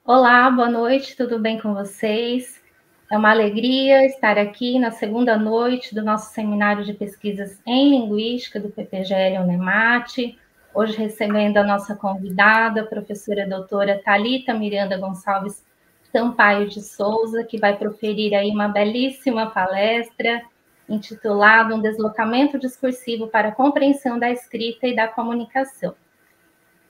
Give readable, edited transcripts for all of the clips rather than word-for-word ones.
Olá, boa noite, tudo bem com vocês? É uma alegria estar aqui na segunda noite do nosso seminário de pesquisas em linguística do PPGL Unemate, hoje recebendo a nossa convidada, a professora doutora Thalita Miranda Gonçalves Sampaio de Souza, que vai proferir aí uma belíssima palestra intitulada Um deslocamento discursivo para a compreensão da escrita e da comunicação.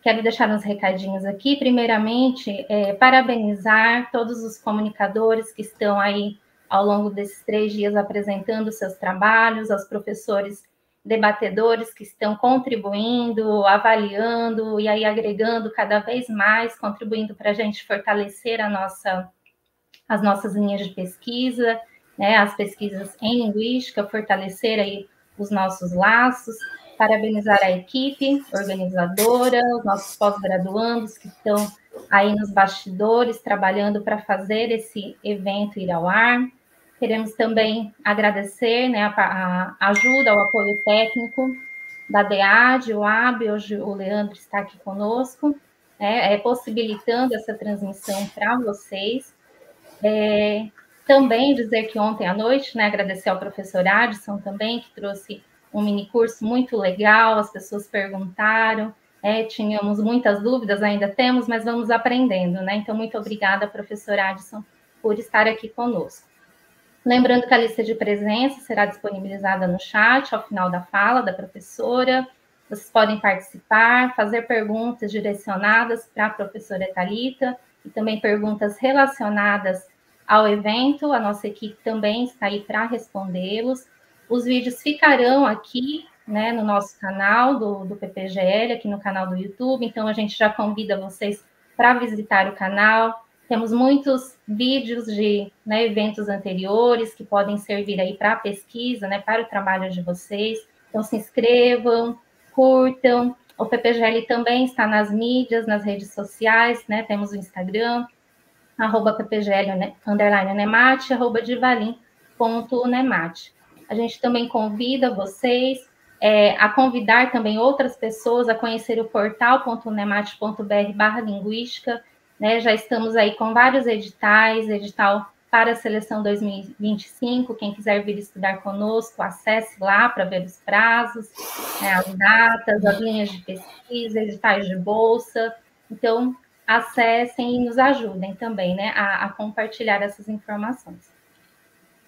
Quero deixar uns recadinhos aqui. Primeiramente, parabenizar todos os comunicadores que estão aí ao longo desses 3 dias apresentando seus trabalhos, aos professores debatedores que estão contribuindo, avaliando e aí agregando cada vez mais, contribuindo para a gente fortalecer as nossas linhas de pesquisa, né, as pesquisas em linguística, fortalecer aí os nossos laços, parabenizar a equipe organizadora, os nossos pós-graduandos que estão aí nos bastidores trabalhando para fazer esse evento ir ao ar. Queremos também agradecer, né, a ajuda, o apoio técnico da DEAD, o AB, hoje o Leandro está aqui conosco, né, possibilitando essa transmissão para vocês. Também dizer que ontem à noite, né, agradecer ao professor Adson também, que trouxe um mini curso muito legal, as pessoas perguntaram, tínhamos muitas dúvidas, ainda temos, mas vamos aprendendo, né? Então, muito obrigada, professor Adson, por estar aqui conosco. Lembrando que a lista de presença será disponibilizada no chat ao final da fala da professora. Vocês podem participar, fazer perguntas direcionadas para a professora Thalita e também perguntas relacionadas ao evento. A nossa equipe também está aí para respondê-los. Os vídeos ficarão aqui, né, no nosso canal do PPGL, aqui no canal do YouTube. Então, a gente já convida vocês para visitar o canal. Temos muitos vídeos de, né, eventos anteriores que podem servir aí para a pesquisa, né, para o trabalho de vocês. Então, se inscrevam, curtam. O PPGL também está nas mídias, nas redes sociais, né? Temos o Instagram, @ppgl_unemate, @divalim.unemate. A gente também convida vocês a convidar também outras pessoas a conhecer o portal.unemate.br/linguística, né? Já estamos aí com vários editais, edital para a seleção 2025, quem quiser vir estudar conosco, acesse lá para ver os prazos, né, as datas, as linhas de pesquisa, editais de bolsa. Então, acessem e nos ajudem também, né, a compartilhar essas informações.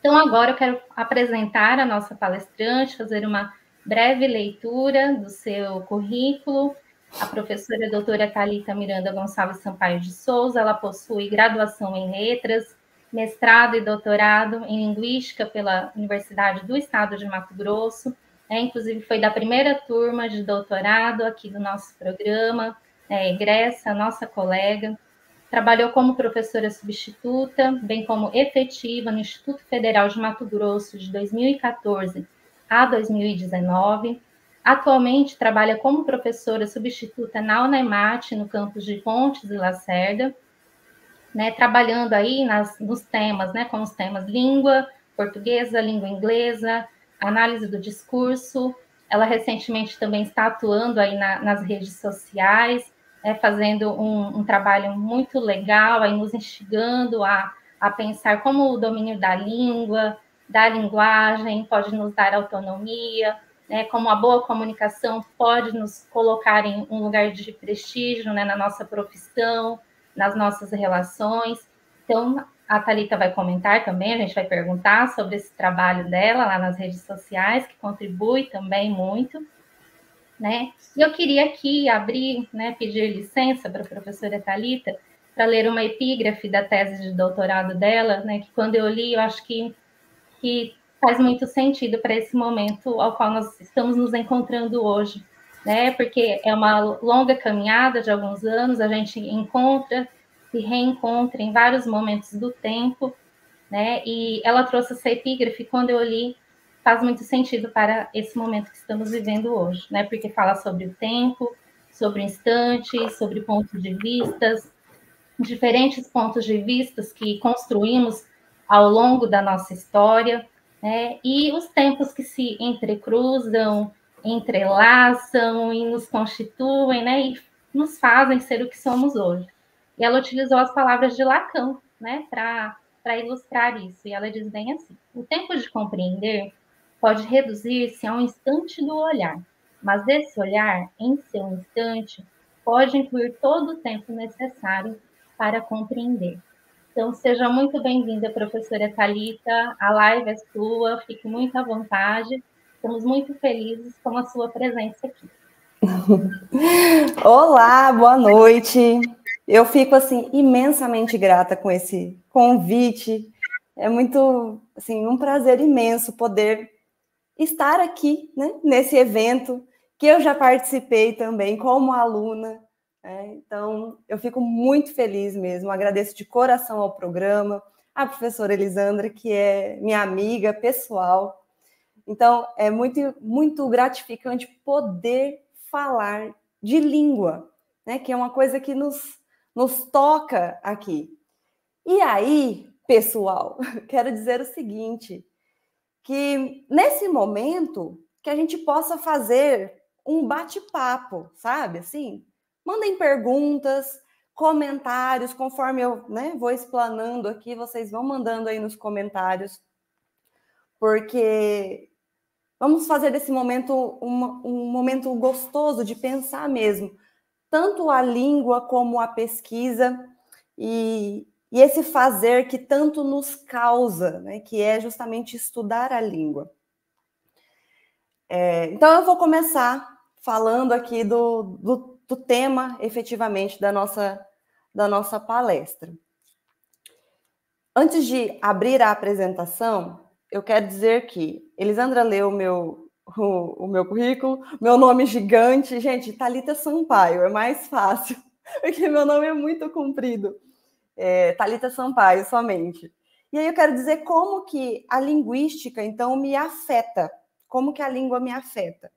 Então, agora eu quero apresentar a nossa palestrante, fazer uma breve leitura do seu currículo. A professora doutora Thalita Miranda Gonçalves Sampaio de Souza, ela possui graduação em letras, mestrado e doutorado em linguística pela Universidade do Estado de Mato Grosso, inclusive foi da primeira turma de doutorado aqui do nosso programa, egressa, nossa colega. Trabalhou como professora substituta, bem como efetiva no Instituto Federal de Mato Grosso de 2014 a 2019. Atualmente trabalha como professora substituta na Unemate, no campus de Pontes e Lacerda, né, trabalhando aí nos temas, né, com os temas língua portuguesa, língua inglesa, análise do discurso. Ela recentemente também está atuando aí nas redes sociais, fazendo um trabalho muito legal, aí nos instigando a pensar como o domínio da língua, da linguagem, pode nos dar autonomia, né, como a boa comunicação pode nos colocar em um lugar de prestígio, né, na nossa profissão, nas nossas relações. Então, a Thalita vai comentar também, a gente vai perguntar sobre esse trabalho dela lá nas redes sociais, que contribui também muito, né? E eu queria aqui abrir, né, pedir licença para a professora Thalita para ler uma epígrafe da tese de doutorado dela, né, que quando eu li, eu acho que faz muito sentido para esse momento ao qual nós estamos nos encontrando hoje, né? Porque é uma longa caminhada de alguns anos, a gente se reencontra em vários momentos do tempo, né? E ela trouxe essa epígrafe, quando eu li, faz muito sentido para esse momento que estamos vivendo hoje, né? Porque fala sobre o tempo, sobre o instante, sobre pontos de vistas, diferentes pontos de vistas que construímos ao longo da nossa história, né? E os tempos que se entrecruzam, entrelaçam e nos constituem, né? E nos fazem ser o que somos hoje. E ela utilizou as palavras de Lacan, né, para ilustrar isso. E ela diz bem assim: o tempo de compreender pode reduzir-se a um instante do olhar, mas esse olhar, em seu instante, pode incluir todo o tempo necessário para compreender. Então, seja muito bem-vinda, professora Thalita. A live é sua, fique muito à vontade. Estamos muito felizes com a sua presença aqui. Olá, boa noite. Eu fico assim imensamente grata com esse convite. É muito, assim, um prazer imenso poder estar aqui, né, nesse evento que eu já participei também como aluna. Então, eu fico muito feliz mesmo. Agradeço de coração ao programa, à professora Elisandra, que é minha amiga pessoal. Então, é muito gratificante poder falar de língua, né? Que é uma coisa que nos toca aqui. E aí, pessoal, quero dizer o seguinte, que nesse momento que a gente possa fazer um bate-papo, sabe? Assim, mandem perguntas, comentários, conforme eu, né, vou explanando aqui, vocês vão mandando aí nos comentários, porque vamos fazer desse momento um momento gostoso de pensar mesmo, tanto a língua como a pesquisa e esse fazer que tanto nos causa, né, que é justamente estudar a língua. Então, eu vou começar falando aqui do tema, efetivamente, da nossa palestra. Antes de abrir a apresentação, eu quero dizer que Elisandra leu o meu currículo, meu nome gigante. Gente, Thalita Sampaio, é mais fácil, porque meu nome é muito comprido. Thalita Sampaio, somente. E aí eu quero dizer como que a linguística, então, me afeta, como que a língua me afeta.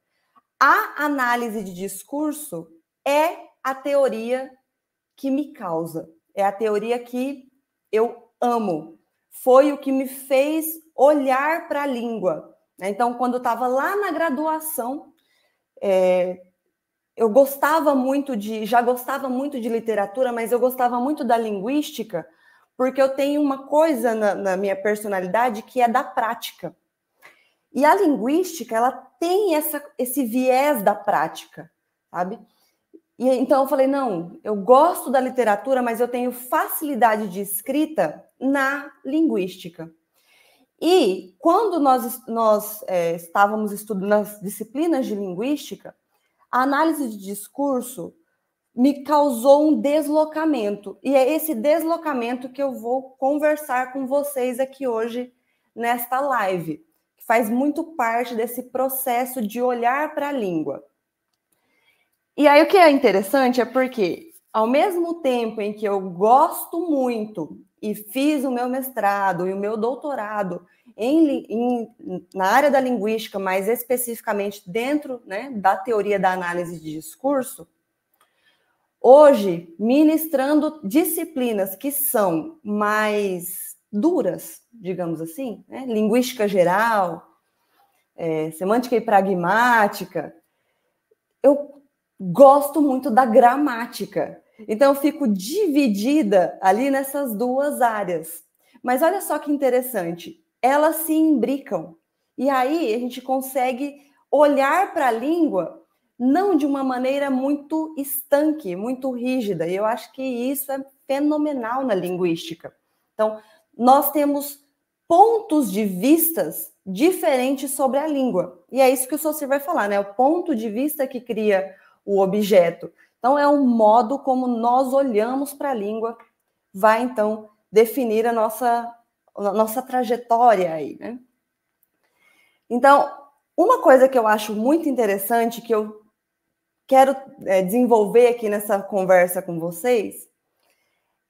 A análise de discurso é a teoria que me causa, é a teoria que eu amo. Foi o que me fez olhar para a língua. Então, quando eu estava lá na graduação, eu já gostava muito de literatura, mas eu gostava muito da linguística, porque eu tenho uma coisa na minha personalidade que é da prática. E a linguística, ela tem esse viés da prática, sabe? E então eu falei, não, eu gosto da literatura, mas eu tenho facilidade de escrita na linguística. E quando nós estávamos estudando nas disciplinas de linguística, a análise de discurso me causou um deslocamento. E é esse deslocamento que eu vou conversar com vocês aqui hoje nesta live, que faz muito parte desse processo de olhar para a língua. E aí o que é interessante é porque, ao mesmo tempo em que eu gosto muito e fiz o meu mestrado e o meu doutorado na área da linguística, mais especificamente dentro, né, da teoria da análise de discurso, hoje, ministrando disciplinas que são mais duras, digamos assim, né, linguística geral, semântica e pragmática, eu gosto muito da gramática. Então, eu fico dividida ali nessas duas áreas. Mas olha só que interessante, elas se imbricam. E aí a gente consegue olhar para a língua não de uma maneira muito estanque, muito rígida. E eu acho que isso é fenomenal na linguística. Então, nós temos pontos de vistas diferentes sobre a língua. E é isso que o Saussure vai falar, né? O ponto de vista que cria o objeto. Então, é um modo como nós olhamos para a língua, vai, então, definir a nossa trajetória aí, né? Então, uma coisa que eu acho muito interessante, que eu quero desenvolver aqui nessa conversa com vocês,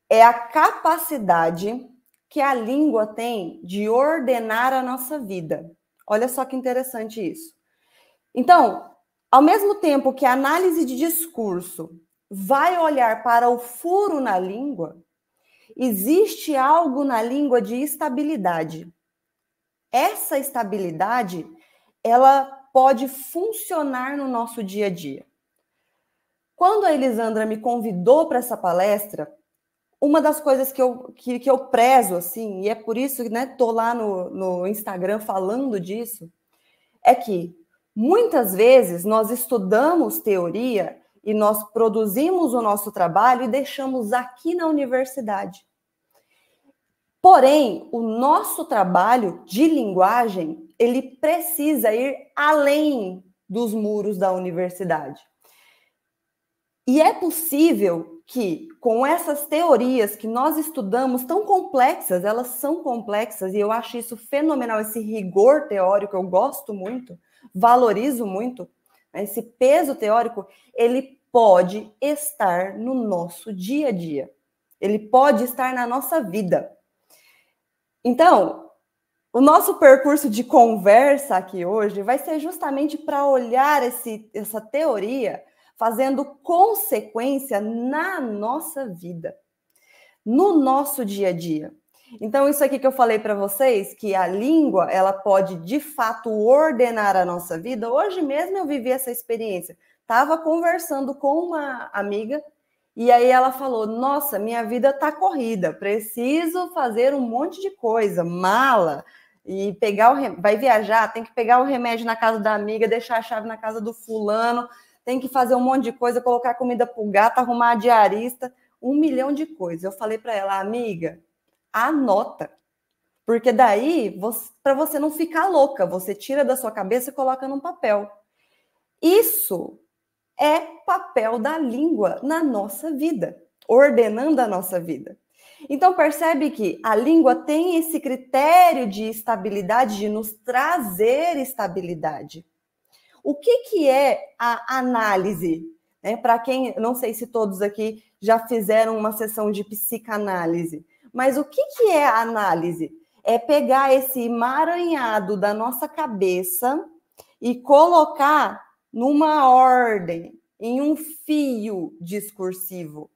é a capacidade que a língua tem de ordenar a nossa vida. Olha só que interessante isso. Então, ao mesmo tempo que a análise de discurso vai olhar para o furo na língua, existe algo na língua de estabilidade. Essa estabilidade, ela pode funcionar no nosso dia a dia. Quando a Elisandra me convidou para essa palestra, uma das coisas que eu prezo, assim, e é por isso que, né, tô lá no Instagram falando disso, é que muitas vezes nós estudamos teoria e nós produzimos o nosso trabalho e deixamos aqui na universidade. Porém, o nosso trabalho de linguagem, ele precisa ir além dos muros da universidade. E é possível que, com essas teorias que nós estudamos, tão complexas, elas são complexas, e eu acho isso fenomenal, esse rigor teórico, eu gosto muito, valorizo muito, né? Esse peso teórico, ele pode estar no nosso dia a dia, ele pode estar na nossa vida. Então, o nosso percurso de conversa aqui hoje vai ser justamente para olhar essa teoria fazendo consequência na nossa vida, no nosso dia a dia. Então, isso aqui que eu falei para vocês, que a língua, ela pode, de fato, ordenar a nossa vida. Hoje mesmo eu vivi essa experiência. Estava conversando com uma amiga e aí ela falou, nossa, minha vida está corrida, preciso fazer um monte de coisa, mala, e vai viajar, tem que pegar o remédio na casa da amiga, deixar a chave na casa do fulano, tem que fazer um monte de coisa, colocar comida pro gato, arrumar a diarista, 1 milhão de coisas. Eu falei para ela, amiga, anota, porque daí, para você não ficar louca, você tira da sua cabeça e coloca num papel. Isso é papel da língua na nossa vida, ordenando a nossa vida. Então, percebe que a língua tem esse critério de estabilidade, de nos trazer estabilidade. O que é a análise? Para quem, não sei se todos aqui já fizeram uma sessão de psicanálise, mas o que é a análise? É pegar esse emaranhado da nossa cabeça e colocar numa ordem, em um fio discursivo.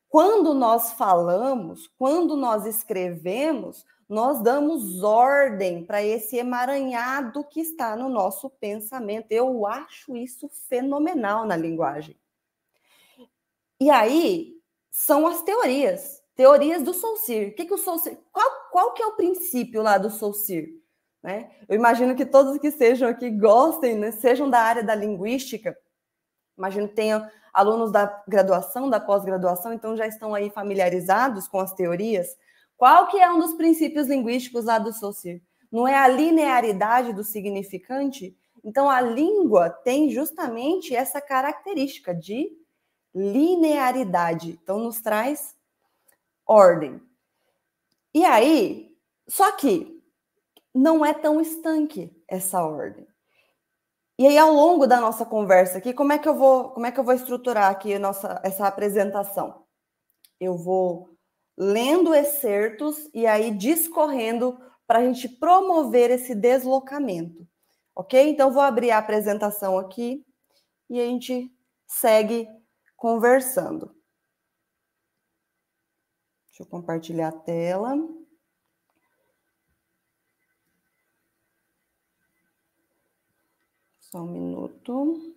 Quando nós falamos, quando nós escrevemos, nós damos ordem para esse emaranhado que está no nosso pensamento. Eu acho isso fenomenal na linguagem. E aí, são as teorias do Saussure. O Saussure, qual que é o princípio lá do Saussure? Né? Eu imagino que todos que estejam aqui gostem, né? Sejam da área da linguística. Imagino que tenham alunos da graduação, da pós-graduação, então já estão aí familiarizados com as teorias. Qual que é um dos princípios linguísticos lá do Saussure? Não é a linearidade do significante? Então, a língua tem justamente essa característica de linearidade. Então, nos traz ordem. E aí, só que não é tão estanque essa ordem. E aí, ao longo da nossa conversa aqui, como é que eu vou estruturar aqui essa apresentação? Eu vou lendo excertos e aí discorrendo para a gente promover esse deslocamento, ok? Então, vou abrir a apresentação aqui e a gente segue conversando. Deixa eu compartilhar a tela. Só um minuto.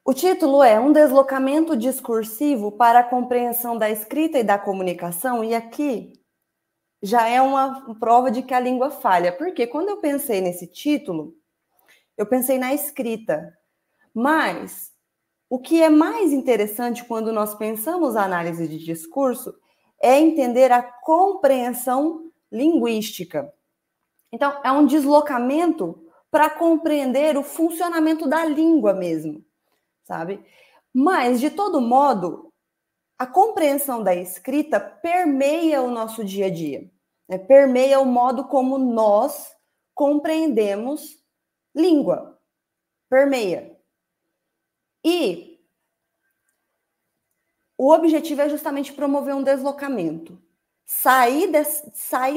O título é Um deslocamento discursivo para a compreensão da escrita e da comunicação, e aqui já é uma prova de que a língua falha, porque quando eu pensei nesse título, eu pensei na escrita, mas o que é mais interessante quando nós pensamos a análise de discurso é entender a compreensão linguística. Então, é um deslocamento para compreender o funcionamento da língua mesmo, sabe? Mas, de todo modo, a compreensão da escrita permeia o nosso dia a dia, né? Permeia o modo como nós compreendemos língua. Permeia. E o objetivo é justamente promover um deslocamento. Sair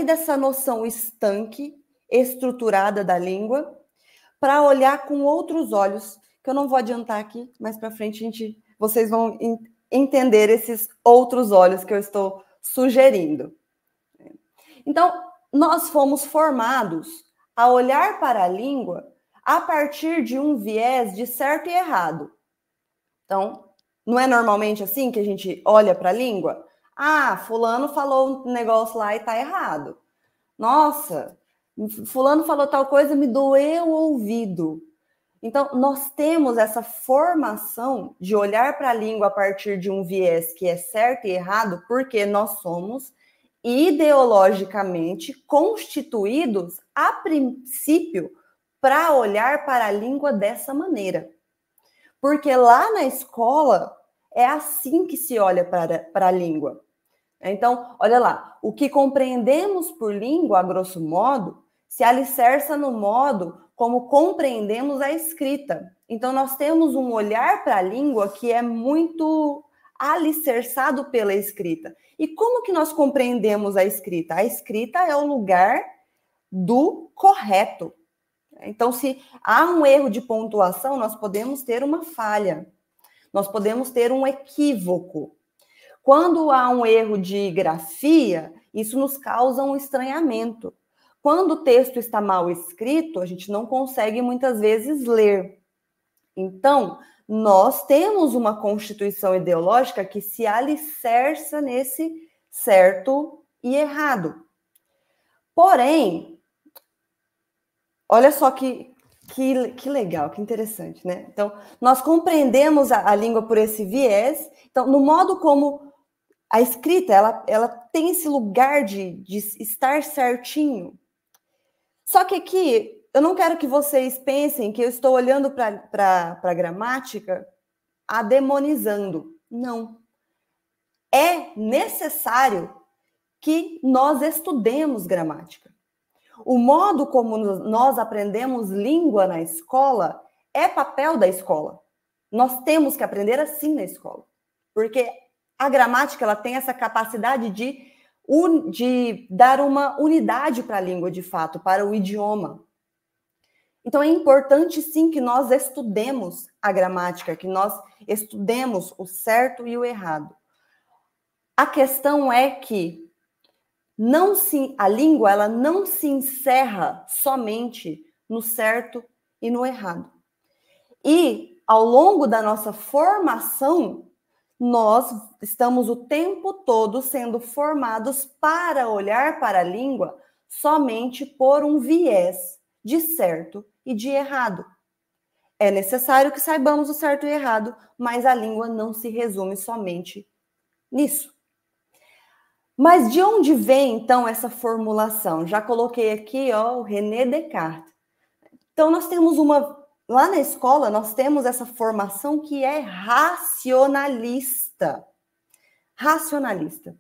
dessa noção estanque, estruturada da língua, para olhar com outros olhos, que eu não vou adiantar aqui, mais para frente vocês vão entender esses outros olhos que eu estou sugerindo. Então, nós fomos formados a olhar para a língua a partir de um viés de certo e errado. Então, não é normalmente assim que a gente olha para a língua? Ah, fulano falou um negócio lá e está errado. Nossa, fulano falou tal coisa, me doeu o ouvido. Então, nós temos essa formação de olhar para a língua a partir de um viés que é certo e errado, porque nós somos ideologicamente constituídos, a princípio, para olhar para a língua dessa maneira. Porque lá na escola é assim que se olha para a língua. Então, olha lá, o que compreendemos por língua, a grosso modo, se alicerça no modo como compreendemos a escrita. Então, nós temos um olhar para a língua que é muito alicerçado pela escrita. E como que nós compreendemos a escrita? A escrita é o lugar do correto. Então, se há um erro de pontuação, nós podemos ter uma falha, nós podemos ter um equívoco. Quando há um erro de grafia, isso nos causa um estranhamento. Quando o texto está mal escrito, a gente não consegue muitas vezes ler. Então, nós temos uma constituição ideológica que se alicerça nesse certo e errado. Porém, olha só que legal, que interessante, né? Então, nós compreendemos a língua por esse viés. Então, no modo como a escrita, ela tem esse lugar de estar certinho. Só que aqui, eu não quero que vocês pensem que eu estou olhando para a gramática a demonizando. Não. É necessário que nós estudemos gramática. O modo como nós aprendemos língua na escola é papel da escola. Nós temos que aprender assim na escola. Porque a gramática ela tem essa capacidade de dar uma unidade para a língua, de fato, para o idioma. Então, é importante, sim, que nós estudemos a gramática, que nós estudemos o certo e o errado. A questão é que a língua ela não se encerra somente no certo e no errado. E, ao longo da nossa formação, nós estamos o tempo todo sendo formados para olhar para a língua somente por um viés de certo e de errado. É necessário que saibamos o certo e o errado, mas a língua não se resume somente nisso. Mas de onde vem, então, essa formulação? Já coloquei aqui, ó, o René Descartes. Então, nós temos lá na escola, nós temos essa formação que é racionalista. Racionalista.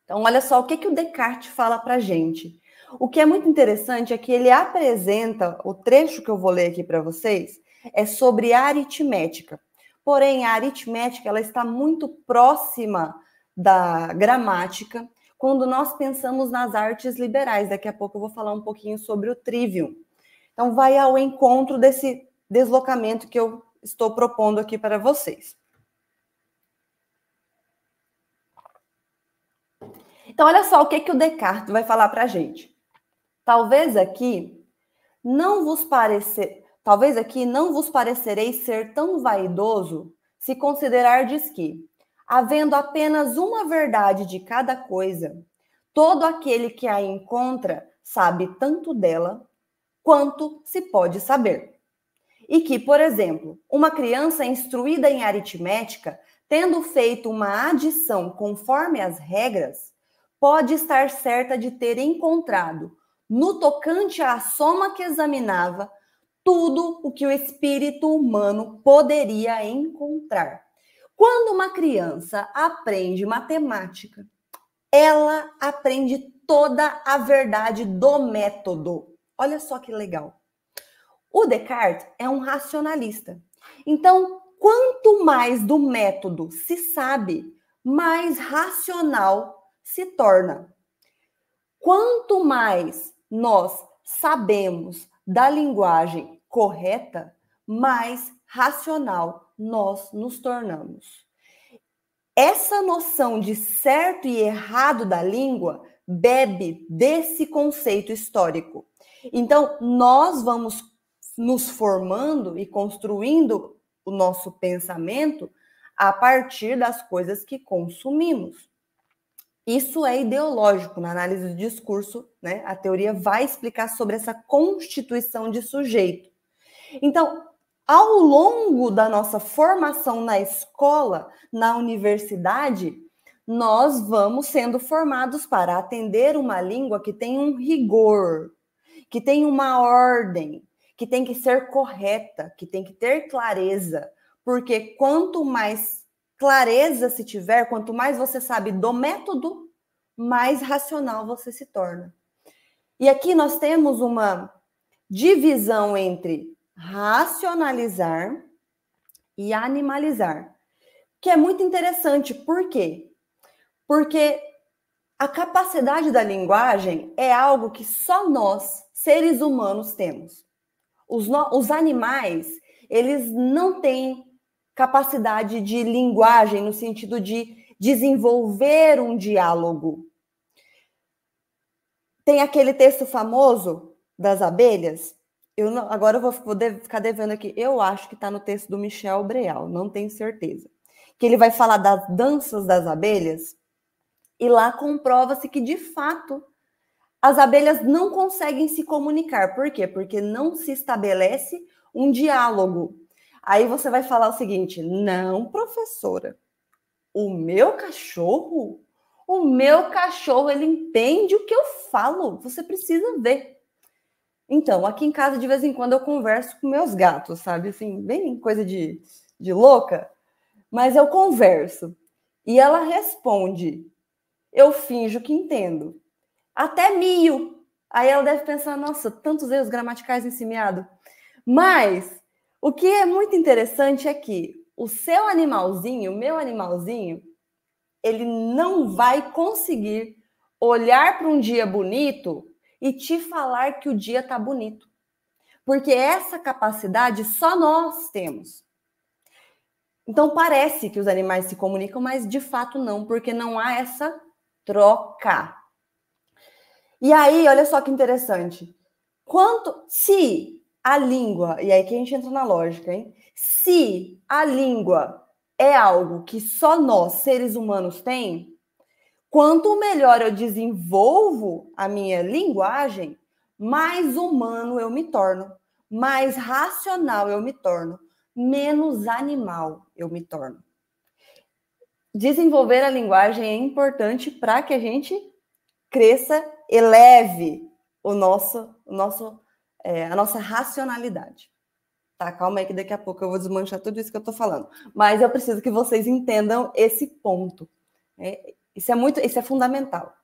Então, olha só o que o Descartes fala para a gente. O que é muito interessante é que ele apresenta, o trecho que eu vou ler aqui para vocês, é sobre a aritmética. Porém, a aritmética ela está muito próxima da gramática quando nós pensamos nas artes liberais. Daqui a pouco eu vou falar um pouquinho sobre o trivium. Então, vai ao encontro desse deslocamento que eu estou propondo aqui para vocês. Então, olha só o que o Descartes vai falar para a gente. Talvez aqui não vos parecereis ser tão vaidoso se considerardes que, havendo apenas uma verdade de cada coisa, todo aquele que a encontra sabe tanto dela quanto se pode saber. E que, por exemplo, uma criança instruída em aritmética, tendo feito uma adição conforme as regras, pode estar certa de ter encontrado, no tocante à soma que examinava, tudo o que o espírito humano poderia encontrar. Quando uma criança aprende matemática, ela aprende toda a verdade do método. Olha só que legal. O Descartes é um racionalista. Então, quanto mais do método se sabe, mais racional se torna. Quanto mais nós sabemos da linguagem correta, mais racional nós nos tornamos. Essa noção de certo e errado da língua bebe desse conceito histórico. Então, nós vamos nos formando e construindo o nosso pensamento a partir das coisas que consumimos. Isso é ideológico na análise do discurso, né? A teoria vai explicar sobre essa constituição de sujeito. Então, ao longo da nossa formação na escola, na universidade, nós vamos sendo formados para atender uma língua que tem um rigor, que tem uma ordem, que tem que ser correta, que tem que ter clareza. Porque quanto mais clareza se tiver, quanto mais você sabe do método, mais racional você se torna. E aqui nós temos uma divisão entre racionalizar e animalizar, que é muito interessante. Por quê? Porque a capacidade da linguagem é algo que só nós, seres humanos, temos. Os animais, eles não têm capacidade de linguagem no sentido de desenvolver um diálogo. Tem aquele texto famoso das abelhas. Agora eu vou ficar devendo aqui. Eu acho que está no texto do Michel Breal, não tenho certeza. Que ele vai falar das danças das abelhas e lá comprova-se que, de fato, as abelhas não conseguem se comunicar. Por quê? Porque não se estabelece um diálogo. Aí você vai falar o seguinte: não, professora, o meu cachorro, ele entende o que eu falo. Você precisa ver. Então, aqui em casa, de vez em quando, eu converso com meus gatos, sabe? Assim, bem coisa de louca. Mas eu converso. E ela responde. Eu finjo que entendo. Até mio. Aí ela deve pensar, nossa, tantos erros gramaticais nesse miado. Mas o que é muito interessante é que o seu animalzinho, o meu animalzinho, ele não vai conseguir olhar para um dia bonito e te falar que o dia está bonito. Porque essa capacidade só nós temos. Então parece que os animais se comunicam, mas de fato não, porque não há essa troca. E aí, olha só que interessante. Se a língua, e aí que a gente entra na lógica, hein? Se a língua é algo que só nós, seres humanos, tem, quanto melhor eu desenvolvo a minha linguagem, mais humano eu me torno, mais racional eu me torno, menos animal eu me torno. Desenvolver a linguagem é importante para que a gente cresça, eleve a nossa racionalidade. Tá, calma aí que daqui a pouco eu vou desmanchar tudo isso que eu estou falando. Mas eu preciso que vocês entendam esse ponto. Isso é fundamental.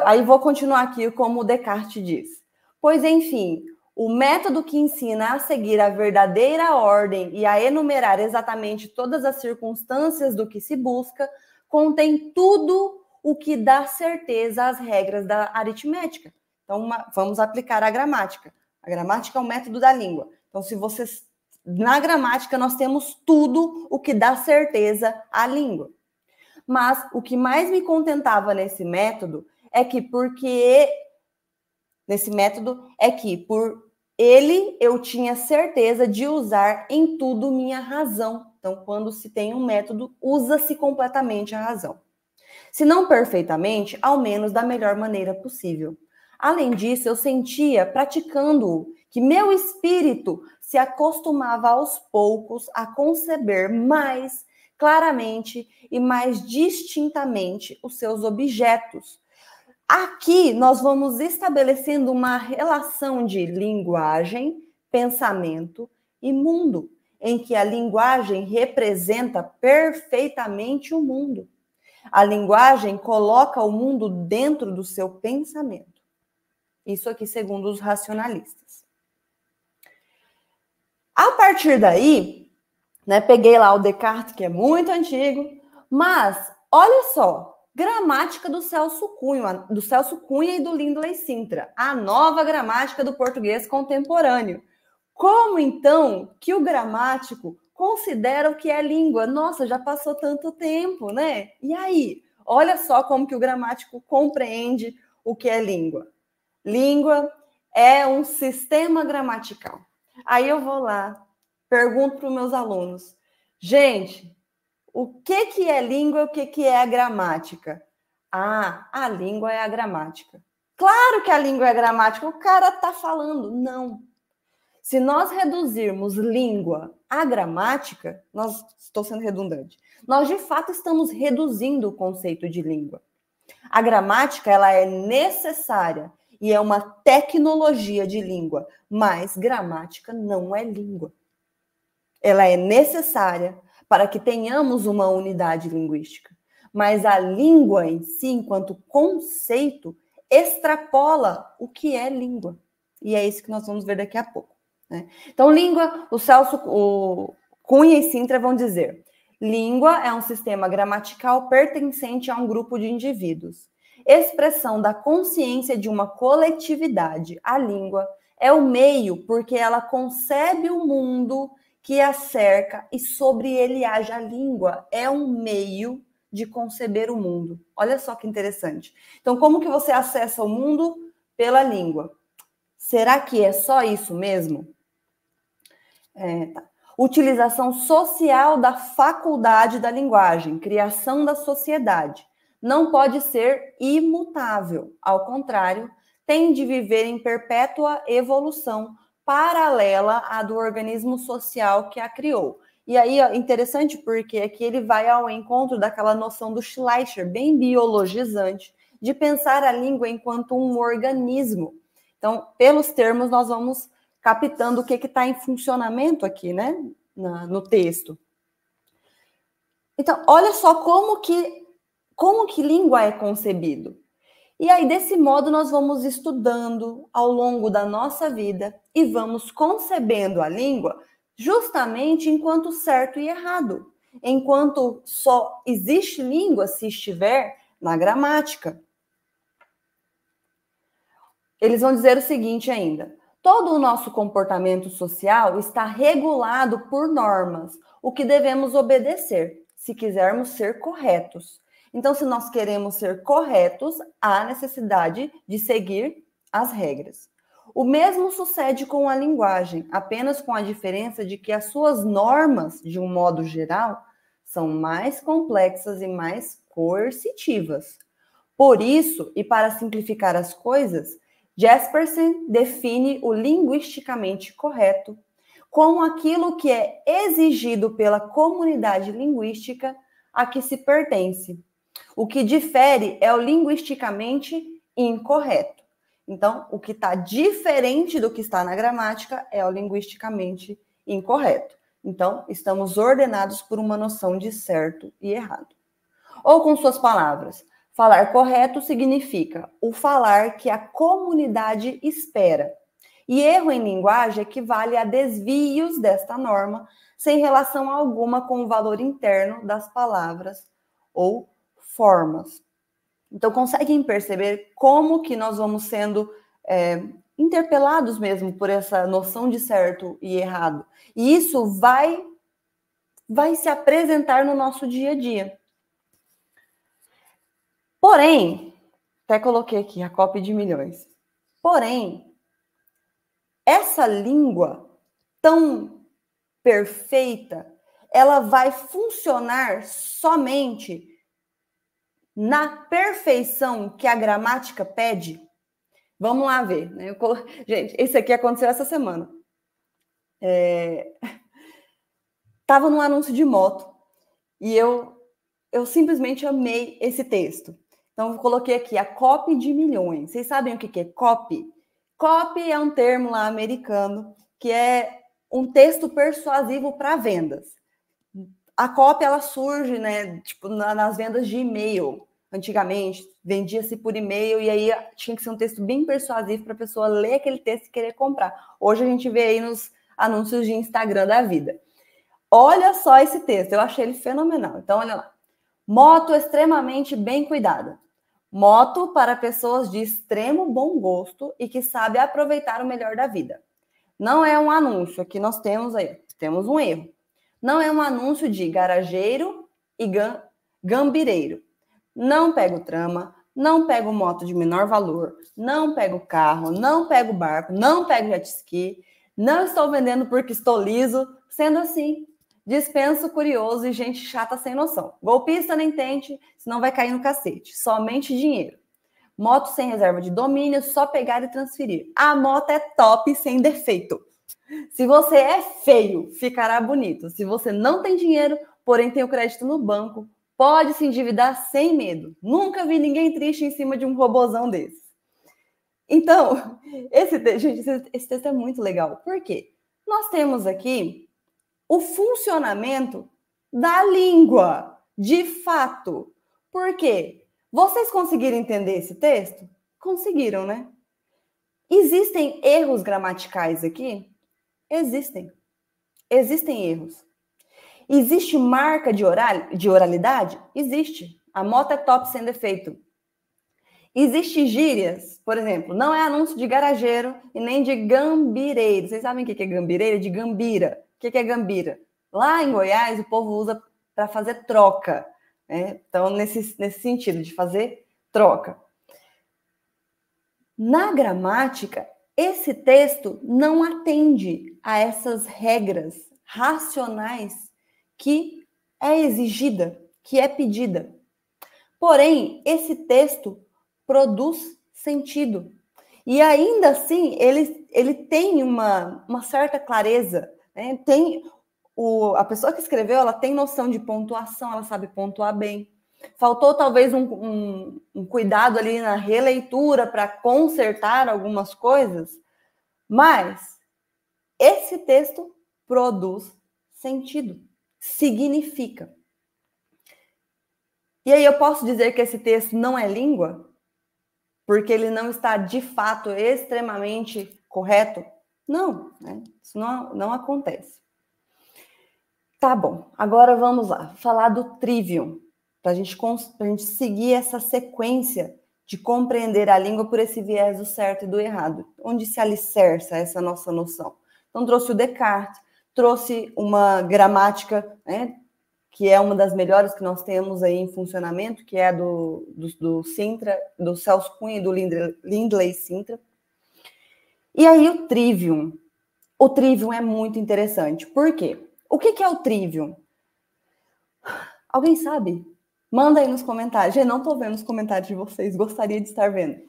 Aí vou continuar aqui como Descartes diz. Pois, enfim, o método que ensina a seguir a verdadeira ordem e a enumerar exatamente todas as circunstâncias do que se busca, contém tudo o que dá certeza às regras da aritmética. Então, vamos aplicar a gramática. A gramática é o método da língua. Então, na gramática, nós temos tudo o que dá certeza à língua. Mas o que mais me contentava nesse método é que por ele eu tinha certeza de usar em tudo minha razão. Então, quando se tem um método, usa-se completamente a razão. Se não perfeitamente, ao menos da melhor maneira possível. Além disso, eu sentia, praticando-o, que meu espírito se acostumava aos poucos a conceber mais claramente e mais distintamente os seus objetos. Aqui nós vamos estabelecendo uma relação de linguagem, pensamento e mundo, em que a linguagem representa perfeitamente o mundo. A linguagem coloca o mundo dentro do seu pensamento. Isso aqui segundo os racionalistas. A partir daí, peguei lá o Descartes, que é muito antigo, mas olha só, gramática do Celso Cunha e do Lindley Sintra, a nova gramática do português contemporâneo. Como então que o gramático considera o que é língua? Nossa, já passou tanto tempo, né? E aí? Olha só como que o gramático compreende o que é língua. Língua é um sistema gramatical. Aí eu vou lá, pergunto para os meus alunos, gente, o que é língua e o que é a gramática? Ah, a língua é a gramática. Claro que a língua é a gramática, o cara está falando. Não. Se nós reduzirmos língua à gramática, estou sendo redundante, nós de fato estamos reduzindo o conceito de língua. A gramática, ela é necessária e é uma tecnologia de língua, mas gramática não é língua. Ela é necessária para que tenhamos uma unidade linguística, mas a língua em si, enquanto conceito, extrapola o que é língua. E é isso que nós vamos ver daqui a pouco. Né? Então, língua, o Cunha e Sintra vão dizer, língua é um sistema gramatical pertencente a um grupo de indivíduos. Expressão da consciência de uma coletividade. A língua é o meio porque ela concebe o mundo que a cerca e sobre ele age. A língua é um meio de conceber o mundo. Olha só que interessante. Então, como que você acessa o mundo? Pela língua. Será que é só isso mesmo? Tá. Utilização social da faculdade da linguagem, criação da sociedade. Não pode ser imutável. Ao contrário, tem de viver em perpétua evolução, paralela à do organismo social que a criou. E aí, ó, interessante porque aqui ele vai ao encontro daquela noção do Schleicher, bem biologizante, de pensar a língua enquanto um organismo. Então, pelos termos, nós vamos captando o que está em funcionamento aqui, né, no texto. Então, olha só como que língua é concebido. E aí, desse modo, nós vamos estudando ao longo da nossa vida e vamos concebendo a língua justamente enquanto certo e errado, enquanto só existe língua se estiver na gramática. Eles vão dizer o seguinte ainda, todo o nosso comportamento social está regulado por normas, o que devemos obedecer, se quisermos ser corretos. Então, se nós queremos ser corretos, há necessidade de seguir as regras. O mesmo sucede com a linguagem, apenas com a diferença de que as suas normas, de um modo geral, são mais complexas e mais coercitivas. Por isso, e para simplificar as coisas, Jespersen define o linguisticamente correto como aquilo que é exigido pela comunidade linguística a que se pertence. O que difere é o linguisticamente incorreto. Então, o que está diferente do que está na gramática é o linguisticamente incorreto. Então, estamos ordenados por uma noção de certo e errado. Ou com suas palavras, falar correto significa o falar que a comunidade espera. E erro em linguagem equivale a desvios desta norma, sem relação alguma com o valor interno das palavras ou formas. Então, conseguem perceber como que nós vamos sendo interpelados mesmo por essa noção de certo e errado. E isso vai se apresentar no nosso dia a dia. Porém, até coloquei aqui a cópia de milhões. Porém, essa língua tão perfeita, ela vai funcionar somente na perfeição que a gramática pede? Vamos lá ver. Né? Gente, esse aqui aconteceu essa semana. Estava num anúncio de moto e eu simplesmente amei esse texto. Então, eu coloquei aqui a copy de milhões. Vocês sabem o que é copy? Copy é um termo lá americano que é um texto persuasivo para vendas. A copy, ela surge, né, tipo, nas vendas de e-mail. Antigamente, vendia-se por e-mail e aí tinha que ser um texto bem persuasivo para a pessoa ler aquele texto e querer comprar. Hoje a gente vê aí nos anúncios de Instagram da vida. Olha só esse texto, eu achei ele fenomenal. Então, olha lá. Moto extremamente bem cuidada. Moto para pessoas de extremo bom gosto e que sabe aproveitar o melhor da vida. Não é um anúncio, aqui nós temos um erro. Não é um anúncio de garageiro e gambireiro. não pego trama, não pego moto de menor valor, não pego carro, não pego barco, não pego jet ski, não estou vendendo porque estou liso. Sendo assim, dispenso curioso e gente chata sem noção. Golpista nem tente, senão vai cair no cacete. Somente dinheiro. Moto sem reserva de domínio, só pegar e transferir. A moto é top sem defeito. Se você é feio, ficará bonito. Se você não tem dinheiro, porém tem o crédito no banco, pode se endividar sem medo. Nunca vi ninguém triste em cima de um robozão desse. Então, esse texto é muito legal. Por quê? Nós temos aqui o funcionamento da língua, de fato. Por quê? Vocês conseguiram entender esse texto? Conseguiram, né? Existem erros gramaticais aqui? Existem. Existem erros. Existe marca de oralidade? Existe. A moto é top sem defeito. Existe gírias, por exemplo, não é anúncio de garageiro e nem de gambireiro. Vocês sabem o que é gambireiro? De gambira. O que é gambira? Lá em Goiás, o povo usa para fazer troca. Né? Então, nesse sentido, de fazer troca. Na gramática, esse texto não atende a essas regras racionais que é exigida, que é pedida. Porém, esse texto produz sentido. E ainda assim, ele tem uma certa clareza. Né? A pessoa que escreveu, ela tem noção de pontuação, ela sabe pontuar bem. Faltou talvez um cuidado ali na releitura para consertar algumas coisas, mas esse texto produz sentido, significa. E aí eu posso dizer que esse texto não é língua? Porque ele não está, de fato, extremamente correto? Não, né? Isso não acontece. Tá bom, agora vamos lá, falar do trivium, para a gente seguir essa sequência de compreender a língua por esse viés do certo e do errado, onde se alicerça essa nossa noção. Então, trouxe o Descartes, trouxe uma gramática, né, que é uma das melhores que nós temos aí em funcionamento, que é a do Sintra, do Celso Cunha e do Lindley Sintra. E aí o trivium. O trivium é muito interessante. Por quê? O que é o trivium? Alguém sabe? Manda aí nos comentários. Eu não estou vendo os comentários de vocês, gostaria de estar vendo.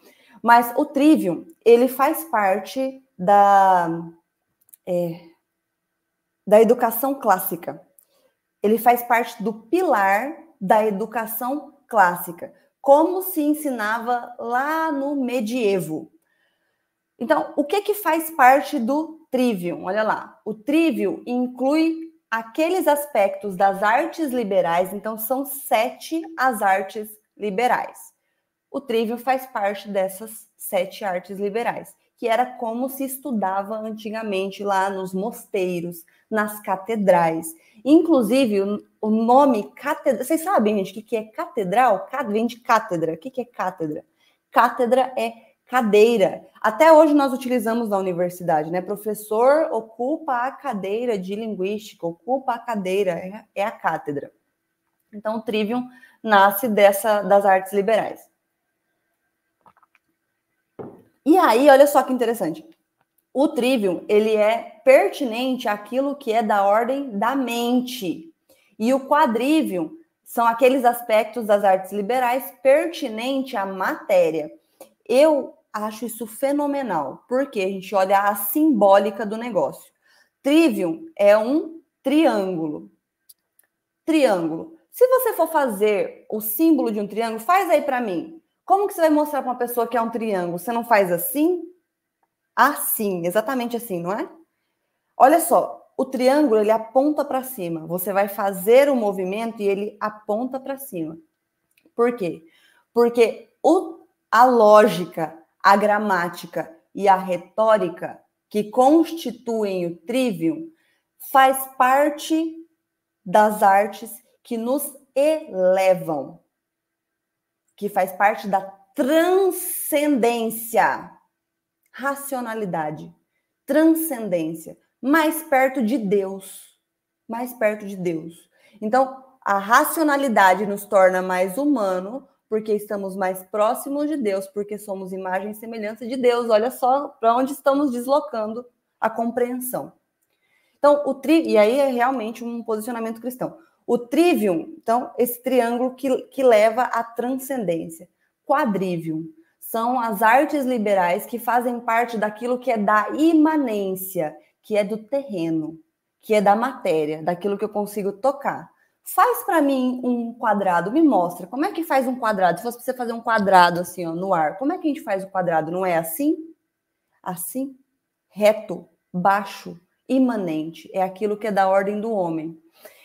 Mas o trivium, ele faz parte da educação clássica. Ele faz parte do pilar da educação clássica, como se ensinava lá no medievo. Então, o que faz parte do trivium? Olha lá, o trivium inclui aqueles aspectos das artes liberais, então são 7 as artes liberais. O trivium faz parte dessas 7 artes liberais, que era como se estudava antigamente lá nos mosteiros, nas catedrais. Inclusive, o nome catedral... Vocês sabem, gente, o que é catedral? Vem de cátedra. O que é cátedra? Cátedra é cadeira. Até hoje nós utilizamos na universidade, né? Professor ocupa a cadeira de linguística, ocupa a cadeira, é a cátedra. Então, o trivium nasce das artes liberais. E aí, olha só que interessante. O trivium, ele é pertinente àquilo que é da ordem da mente. E o quadrivium são aqueles aspectos das artes liberais pertinentes à matéria. Eu acho isso fenomenal, porque a gente olha a simbólica do negócio. Trivium é um triângulo. Triângulo. Se você for fazer o símbolo de um triângulo, faz aí para mim. Como que você vai mostrar para uma pessoa que é um triângulo? Você não faz assim? Assim, exatamente assim, não é? Olha só, o triângulo, ele aponta para cima. Você vai fazer o movimento e ele aponta para cima. Por quê? Porque a lógica, a gramática e a retórica que constituem o trivium faz parte das artes que nos elevam, que faz parte da transcendência, racionalidade, transcendência, mais perto de Deus, mais perto de Deus. Então, a racionalidade nos torna mais humano, porque estamos mais próximos de Deus, porque somos imagem e semelhança de Deus. Olha só para onde estamos deslocando a compreensão. Então, e aí é realmente um posicionamento cristão. O trivium, então, esse triângulo que leva à transcendência. Quadrivium são as artes liberais que fazem parte daquilo que é da imanência, que é do terreno, que é da matéria, daquilo que eu consigo tocar. Faz para mim um quadrado, me mostra. Como é que faz um quadrado? Se fosse para você fazer um quadrado assim, ó, no ar, como é que a gente faz o quadrado? Não é assim? Assim? Reto, baixo, imanente. É aquilo que é da ordem do homem.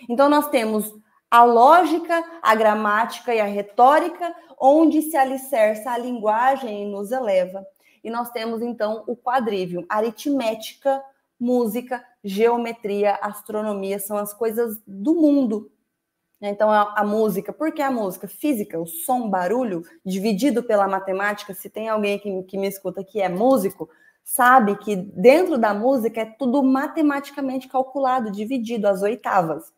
Então, nós temos a lógica, a gramática e a retórica, onde se alicerça a linguagem e nos eleva. E nós temos, então, o quadrivium, aritmética, música, geometria, astronomia, são as coisas do mundo. Então, a música, por que a música? Física, o som, barulho, dividido pela matemática. Se tem alguém que me escuta que é músico, sabe que dentro da música é tudo matematicamente calculado, dividido, às oitavas.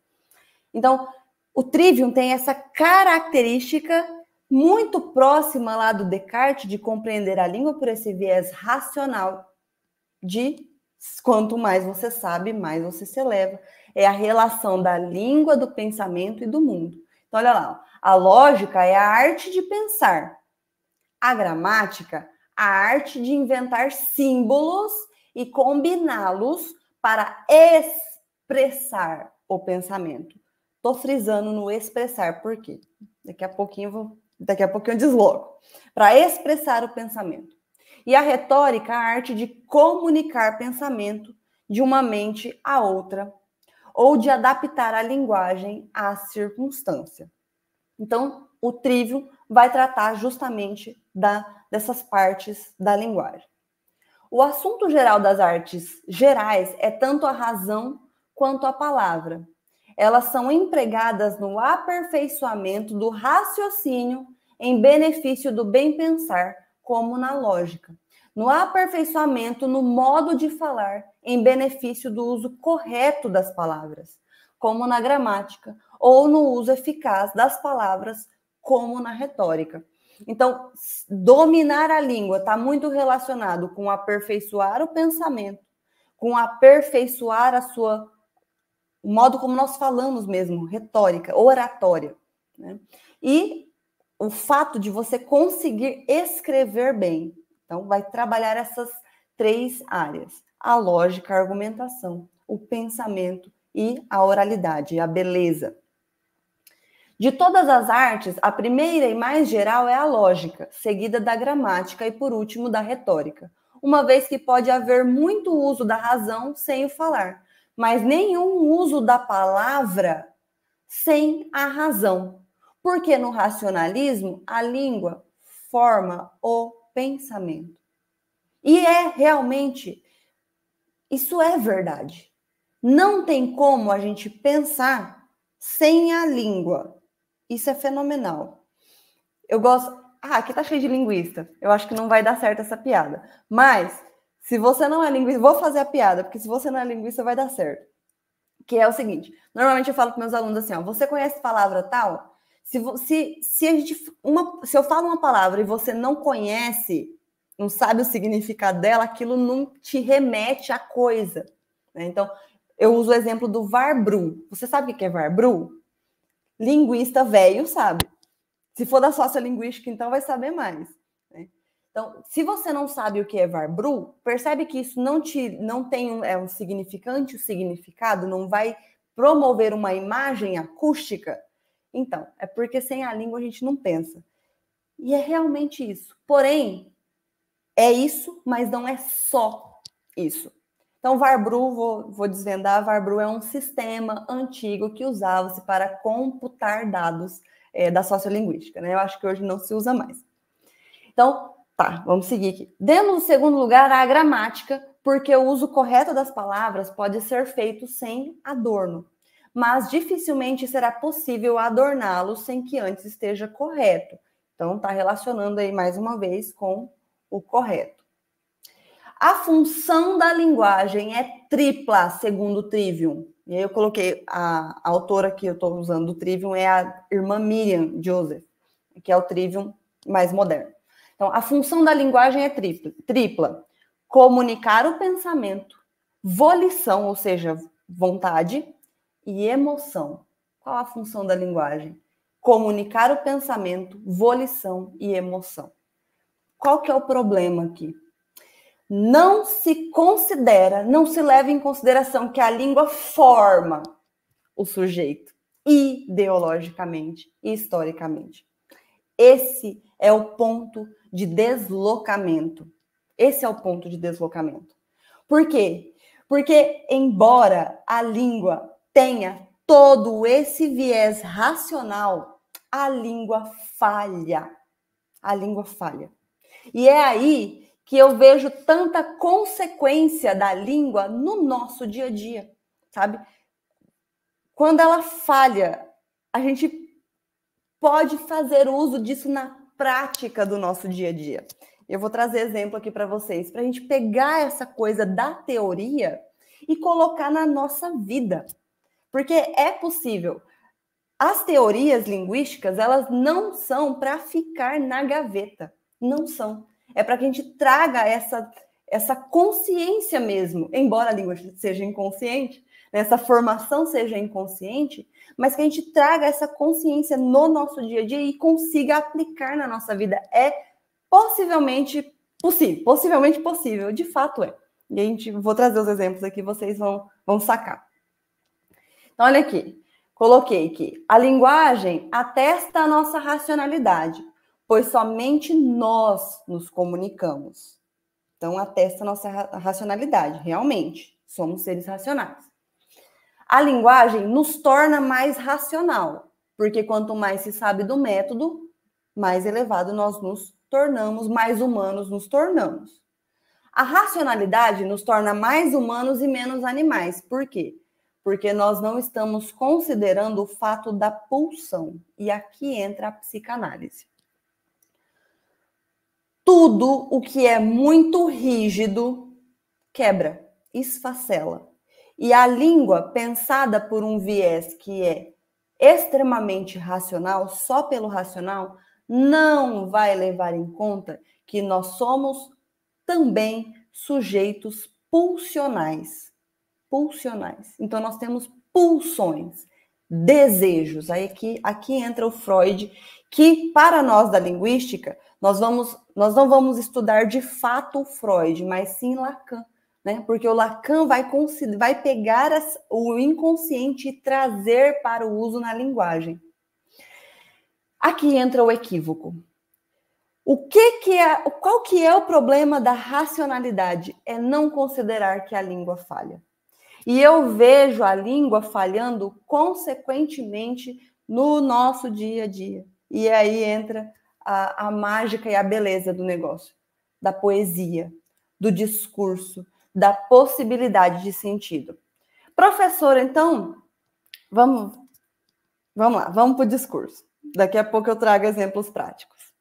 Então, o trivium tem essa característica muito próxima lá do Descartes, de compreender a língua por esse viés racional, de quanto mais você sabe, mais você se eleva. É a relação da língua, do pensamento e do mundo. Então, olha lá, a lógica é a arte de pensar. A gramática, a arte de inventar símbolos e combiná-los para expressar o pensamento. Estou frisando no expressar, por quê? Daqui a pouquinho eu desloco. Para expressar o pensamento. E a retórica, a arte de comunicar pensamento de uma mente a outra, ou de adaptar a linguagem à circunstância. Então, o trivium vai tratar justamente dessas partes da linguagem. O assunto geral das artes gerais é tanto a razão quanto a palavra. Elas são empregadas no aperfeiçoamento do raciocínio em benefício do bem-pensar, como na lógica. No aperfeiçoamento no modo de falar, em benefício do uso correto das palavras, como na gramática, ou no uso eficaz das palavras, como na retórica. Então, dominar a língua está muito relacionado com aperfeiçoar o pensamento, com aperfeiçoar o modo como nós falamos mesmo, retórica, oratória, né? E o fato de você conseguir escrever bem. Então, vai trabalhar essas 3 áreas: a lógica, a argumentação, o pensamento e a oralidade, a beleza. De todas as artes, a primeira e mais geral é a lógica, seguida da gramática e, por último, da retórica, uma vez que pode haver muito uso da razão sem o falar, mas nenhum uso da palavra sem a razão, porque no racionalismo a língua forma o pensamento. E realmente, isso é verdade. Não tem como a gente pensar sem a língua. Isso é fenomenal. Eu gosto... aqui tá cheio de linguista. Eu acho que não vai dar certo essa piada. Mas, se você não é linguista... Vou fazer a piada, porque se você não é linguista, vai dar certo. Que é o seguinte, normalmente eu falo para meus alunos assim, ó, você conhece palavra tal? Se eu falo uma palavra e você não conhece, não sabe o significado dela, aquilo não te remete à coisa, né? Então, eu uso o exemplo do Varbru. Você sabe o que é Varbru? Linguista velho sabe. Se for da sociolinguística, então vai saber mais, né? Então, se você não sabe o que é Varbru, percebe que isso não tem um significante, o significado não vai promover uma imagem acústica. Então, é porque sem a língua a gente não pensa. E é realmente isso. Porém, é isso, mas não é só isso. Então, Varbru, vou desvendar, Varbru é um sistema antigo que usava-se para computar dados da sociolinguística, né? Eu acho que hoje não se usa mais. Então, tá, vamos seguir aqui. Dentro do segundo lugar, a gramática, porque o uso correto das palavras pode ser feito sem adorno, mas dificilmente será possível adorná-lo sem que antes esteja correto. Então, está relacionando aí mais uma vez com o correto. A função da linguagem é tripla, segundo o Trivium. E aí eu coloquei a autora que eu estou usando do Trivium é a irmã Miriam Joseph. que é o trivium mais moderno. Então, a função da linguagem é tripla. Comunicar o pensamento, volição, ou seja, vontade, e emoção. Qual a função da linguagem? Comunicar o pensamento, volição e emoção. Qual que é o problema aqui? Não se considera, não se leva em consideração que a língua forma o sujeito, ideologicamente e historicamente. Esse é o ponto de deslocamento. Esse é o ponto de deslocamento. Por quê? Porque, embora a língua tenha todo esse viés racional, a língua falha. A língua falha. E é aí que eu vejo tanta consequência da língua no nosso dia a dia, sabe? Quando ela falha, a gente pode fazer uso disso na prática do nosso dia a dia. Eu vou trazer exemplo aqui para vocês, para a gente pegar essa coisa da teoria e colocar na nossa vida. Porque é possível. As teorias linguísticas, elas não são para ficar na gaveta. Não são. É para que a gente traga essa consciência mesmo, embora a língua seja inconsciente, né, essa formação seja inconsciente, mas que a gente traga essa consciência no nosso dia a dia e consiga aplicar na nossa vida. É possivelmente possível, de fato é. E a gente vou trazer os exemplos aqui, vocês vão sacar. Então, olha aqui, coloquei que a linguagem atesta a nossa racionalidade, pois somente nós nos comunicamos. Então, atesta a nossa racionalidade, realmente, somos seres racionais. A linguagem nos torna mais racional, porque quanto mais se sabe do método, mais elevado nós nos tornamos, mais humanos nos tornamos. A racionalidade nos torna mais humanos e menos animais. Por quê? Porque nós não estamos considerando o fato da pulsão. E aqui entra a psicanálise. Tudo o que é muito rígido quebra, esfacela. E a língua, pensada por um viés que é extremamente racional, só pelo racional, não vai levar em conta que nós somos também sujeitos pulsionais. Pulsionais. Então, nós temos pulsões, desejos. Aí aqui entra o Freud, que para nós da linguística, nós não vamos estudar de fato o Freud, mas sim Lacan, né? Porque o Lacan vai pegar o inconsciente e trazer para o uso na linguagem. Aqui entra o equívoco. Qual que é o problema da racionalidade? É não considerar que a língua falha. E eu vejo a língua falhando consequentemente no nosso dia a dia. E aí entra a mágica e a beleza do negócio, da poesia, do discurso, da possibilidade de sentido. Professora, então, vamos lá, vamos para o discurso. Daqui a pouco eu trago exemplos práticos.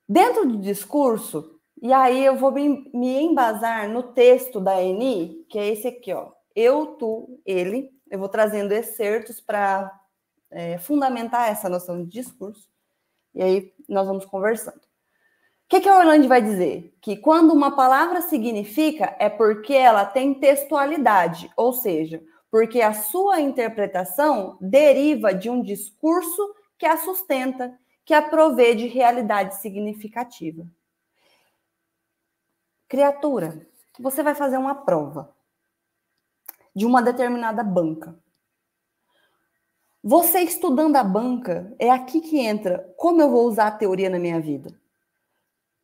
Dentro do discurso, e aí eu vou me embasar no texto da Eni, que é esse aqui, ó. Eu, tu, ele. Eu vou trazendo excertos para fundamentar essa noção de discurso. E aí nós vamos conversando. O que a Orlandi vai dizer? Que quando uma palavra significa é porque ela tem textualidade, ou seja, porque a sua interpretação deriva de um discurso que a sustenta, que a provê de realidade significativa. Criatura, você vai fazer uma prova de uma determinada banca. Você estudando a banca, é aqui que entra como eu vou usar a teoria na minha vida.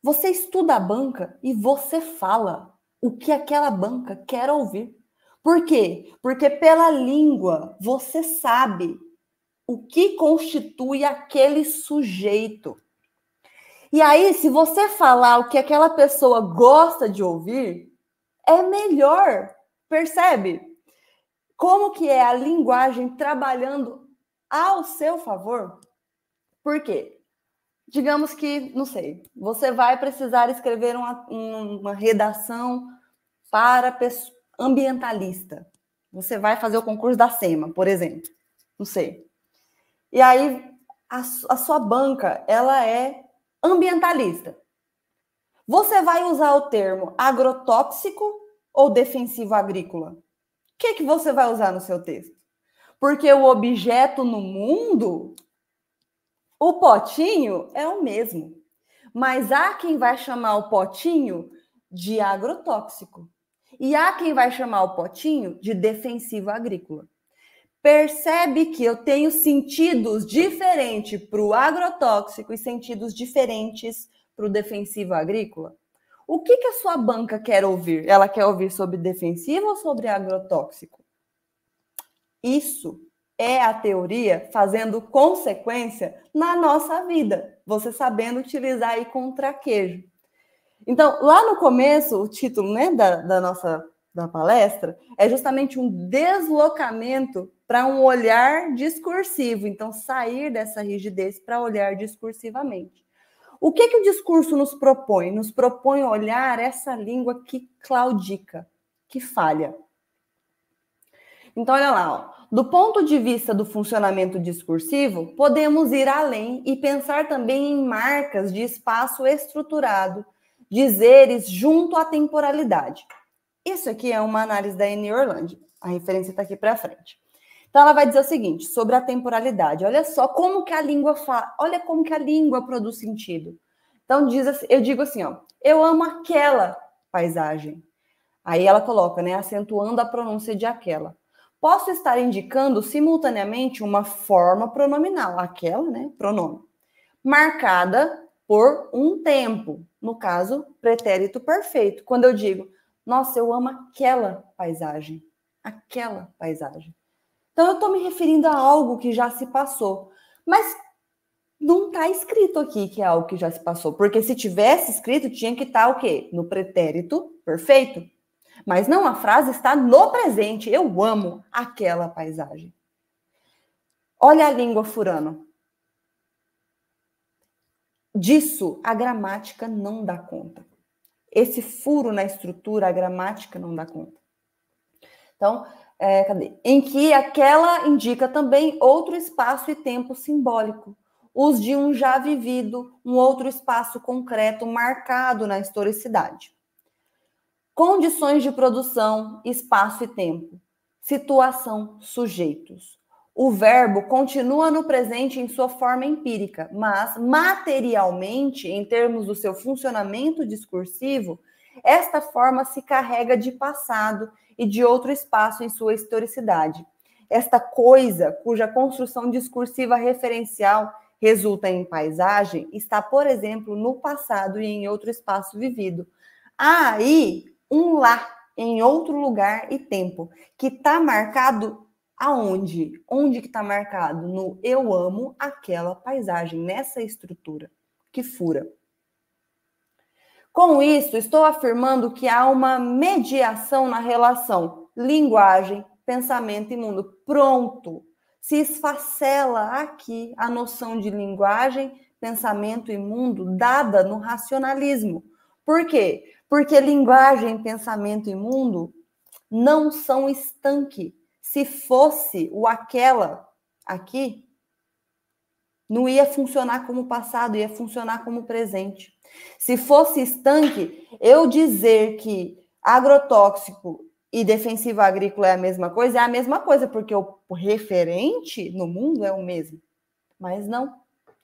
Você estuda a banca e você fala o que aquela banca quer ouvir. Por quê? Porque pela língua você sabe o que constitui aquele sujeito. E aí, se você falar o que aquela pessoa gosta de ouvir, é melhor. Percebe? Como que é a linguagem trabalhando ao seu favor? Por quê? Digamos que, não sei, você vai precisar escrever uma redação para ambientalista. Você vai fazer o concurso da SEMA, por exemplo. Não sei. E aí, a sua banca, ela é ambientalista. Você vai usar o termo agrotóxico ou defensivo agrícola? O que você vai usar no seu texto? Porque o objeto no mundo, o potinho é o mesmo. Mas há quem vai chamar o potinho de agrotóxico. E há quem vai chamar o potinho de defensivo agrícola. Percebe que eu tenho sentidos diferentes para o agrotóxico e sentidos diferentes para o defensivo agrícola? O que a sua banca quer ouvir? Ela quer ouvir sobre defensivo ou sobre agrotóxico? Isso é a teoria fazendo consequência na nossa vida, você sabendo utilizar aí com traquejo. Então, lá no começo, o título, né, da palestra é justamente um deslocamento para um olhar discursivo. Então, sair dessa rigidez para olhar discursivamente. O que o discurso nos propõe? Nos propõe olhar essa língua que claudica, que falha. Então, olha lá, ó. Do ponto de vista do funcionamento discursivo, podemos ir além e pensar também em marcas de espaço estruturado, dizeres junto à temporalidade. Isso aqui é uma análise da Annie Orlandi. A referência está aqui para frente. Então, ela vai dizer o seguinte, sobre a temporalidade. Olha só como que a língua fala, olha como que a língua produz sentido. Então, eu digo assim, ó, eu amo aquela paisagem. Aí ela coloca, né, acentuando a pronúncia de aquela. Posso estar indicando simultaneamente uma forma pronominal, aquela, né, pronome, marcada por um tempo, no caso, pretérito perfeito. Quando eu digo, nossa, eu amo aquela paisagem. Então, eu estou me referindo a algo que já se passou. Mas não está escrito aqui que é algo que já se passou. Porque se tivesse escrito, tinha que estar o quê? No pretérito perfeito. Mas não, a frase está no presente. Eu amo aquela paisagem. Olha a língua furando. Disso, a gramática não dá conta. Esse furo na estrutura, a gramática não dá conta. Então, cadê? Em que aquela indica também outro espaço e tempo simbólico. Os de um já vivido, um outro espaço concreto marcado na historicidade. Condições de produção, espaço e tempo. Situação, sujeitos. O verbo continua no presente em sua forma empírica, mas materialmente, em termos do seu funcionamento discursivo, esta forma se carrega de passado e de outro espaço em sua historicidade. Esta coisa, cuja construção discursiva referencial resulta em paisagem, está, por exemplo, no passado e em outro espaço vivido. Há aí um lá, em outro lugar e tempo, que está marcado aonde? Onde que está marcado? No eu amo aquela paisagem, nessa estrutura que fura. Com isso, estou afirmando que há uma mediação na relação linguagem, pensamento e mundo. Pronto! Se esfacela aqui a noção de linguagem, pensamento e mundo dada no racionalismo. Por quê? Porque linguagem, pensamento e mundo não são estanque. Se fosse o aquela aqui, não ia funcionar como passado, ia funcionar como presente. Se fosse estanque, eu dizer que agrotóxico e defensivo agrícola é a mesma coisa, porque o referente no mundo é o mesmo. Mas não,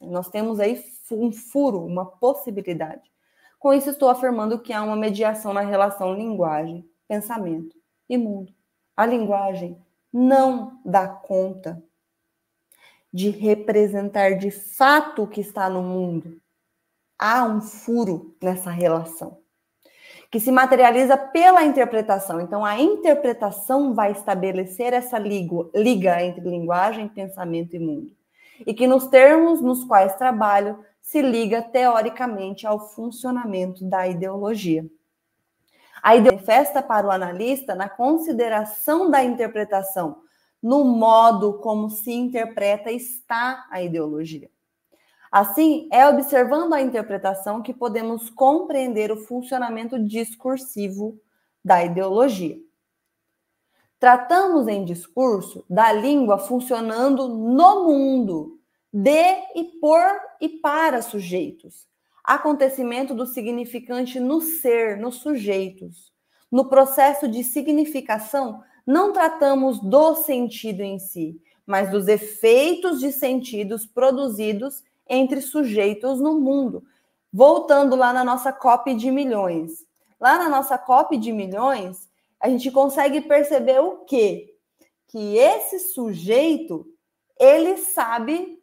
nós temos aí um furo, uma possibilidade. Com isso, estou afirmando que há uma mediação na relação linguagem, pensamento e mundo. A linguagem não dá conta de representar de fato o que está no mundo. Há um furo nessa relação, que se materializa pela interpretação. Então, a interpretação vai estabelecer essa liga entre linguagem, pensamento e mundo. E que nos termos nos quais trabalho, se liga teoricamente ao funcionamento da ideologia. A ideologia manifesta para o analista na consideração da interpretação, no modo como se interpreta está a ideologia. Assim, é observando a interpretação que podemos compreender o funcionamento discursivo da ideologia. Tratamos em discurso da língua funcionando no mundo, de e por e para sujeitos. Acontecimento do significante no ser, nos sujeitos. No processo de significação, não tratamos do sentido em si, mas dos efeitos de sentidos produzidos entre sujeitos no mundo. Voltando lá na nossa cópia de milhões. Lá na nossa cópia de milhões, a gente consegue perceber o quê? Que esse sujeito, ele sabe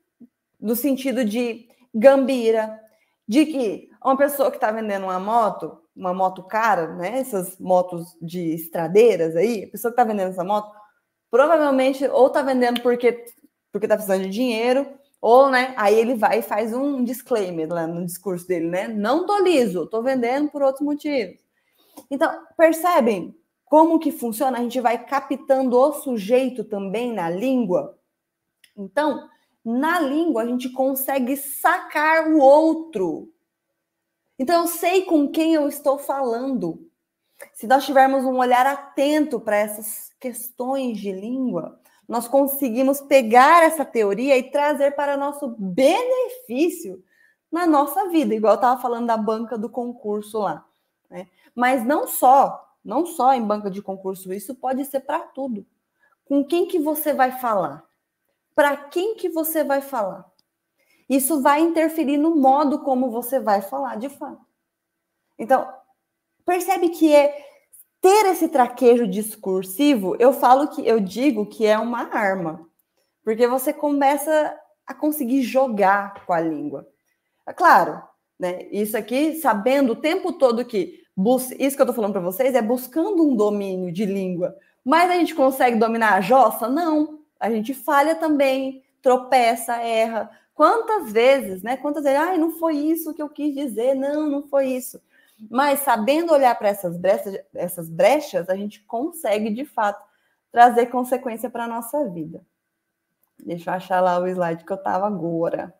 do sentido de gambira, de que uma pessoa que está vendendo uma moto cara, né? Essas motos de estradeiras aí, a pessoa que está vendendo essa moto, provavelmente ou está vendendo porque está precisando de dinheiro, ou, né, aí ele vai e faz um disclaimer lá no discurso dele, né? Não tô liso, tô vendendo por outros motivos. Então, percebem como que funciona? A gente vai captando o sujeito também na língua. Então, na língua, a gente consegue sacar o outro. Então, eu sei com quem eu estou falando. Se nós tivermos um olhar atento para essas questões de língua, nós conseguimos pegar essa teoria e trazer para nosso benefício na nossa vida, igual eu estava falando da banca do concurso lá, né? Mas não só em banca de concurso, isso pode ser para tudo. Com quem que você vai falar? Para quem que você vai falar? Isso vai interferir no modo como você vai falar, de fato. Então, percebe que ter esse traquejo discursivo, eu digo que é uma arma, porque você começa a conseguir jogar com a língua. É claro, né? Isso aqui, sabendo o tempo todo que isso que eu estou falando para vocês é buscando um domínio de língua. Mas a gente consegue dominar a jossa? Não. A gente falha também, tropeça, erra. Quantas vezes, né? Ai, não foi isso que eu quis dizer. Não foi isso. Mas sabendo olhar para essas brechas, a gente consegue, de fato, trazer consequência para a nossa vida. Deixa eu achar lá o slide que eu estava agora.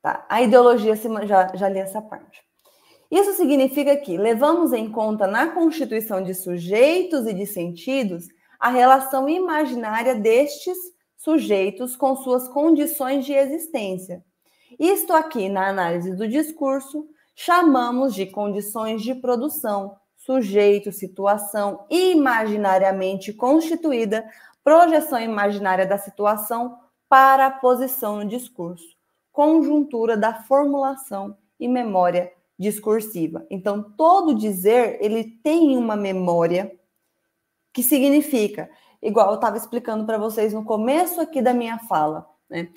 Tá. A ideologia, já li essa parte. Isso significa que levamos em conta na constituição de sujeitos e de sentidos a relação imaginária destes sujeitos com suas condições de existência. Isto aqui, na análise do discurso, chamamos de condições de produção, sujeito, situação imaginariamente constituída, projeção imaginária da situação para a posição no discurso, conjuntura da formulação e memória discursiva. Então, todo dizer, ele tem uma memória que significa, igual eu estava explicando para vocês no começo aqui da minha fala, né?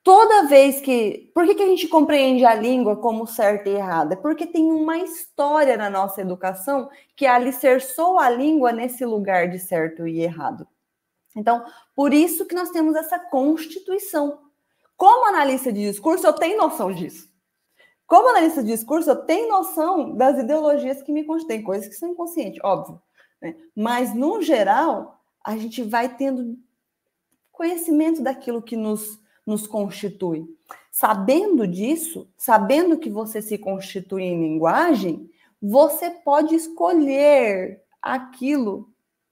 Toda vez que... Por que a gente compreende a língua como certa e errada? Porque tem uma história na nossa educação que alicerçou a língua nesse lugar de certo e errado. Então, por isso que nós temos essa constituição. Como analista de discurso, eu tenho noção disso. Como analista de discurso, eu tenho noção das ideologias que me constituem. Tem coisas que são inconscientes, óbvio, né? Mas, no geral, a gente vai tendo conhecimento daquilo que nos constitui. Sabendo disso, sabendo que você se constitui em linguagem, você pode escolher aquilo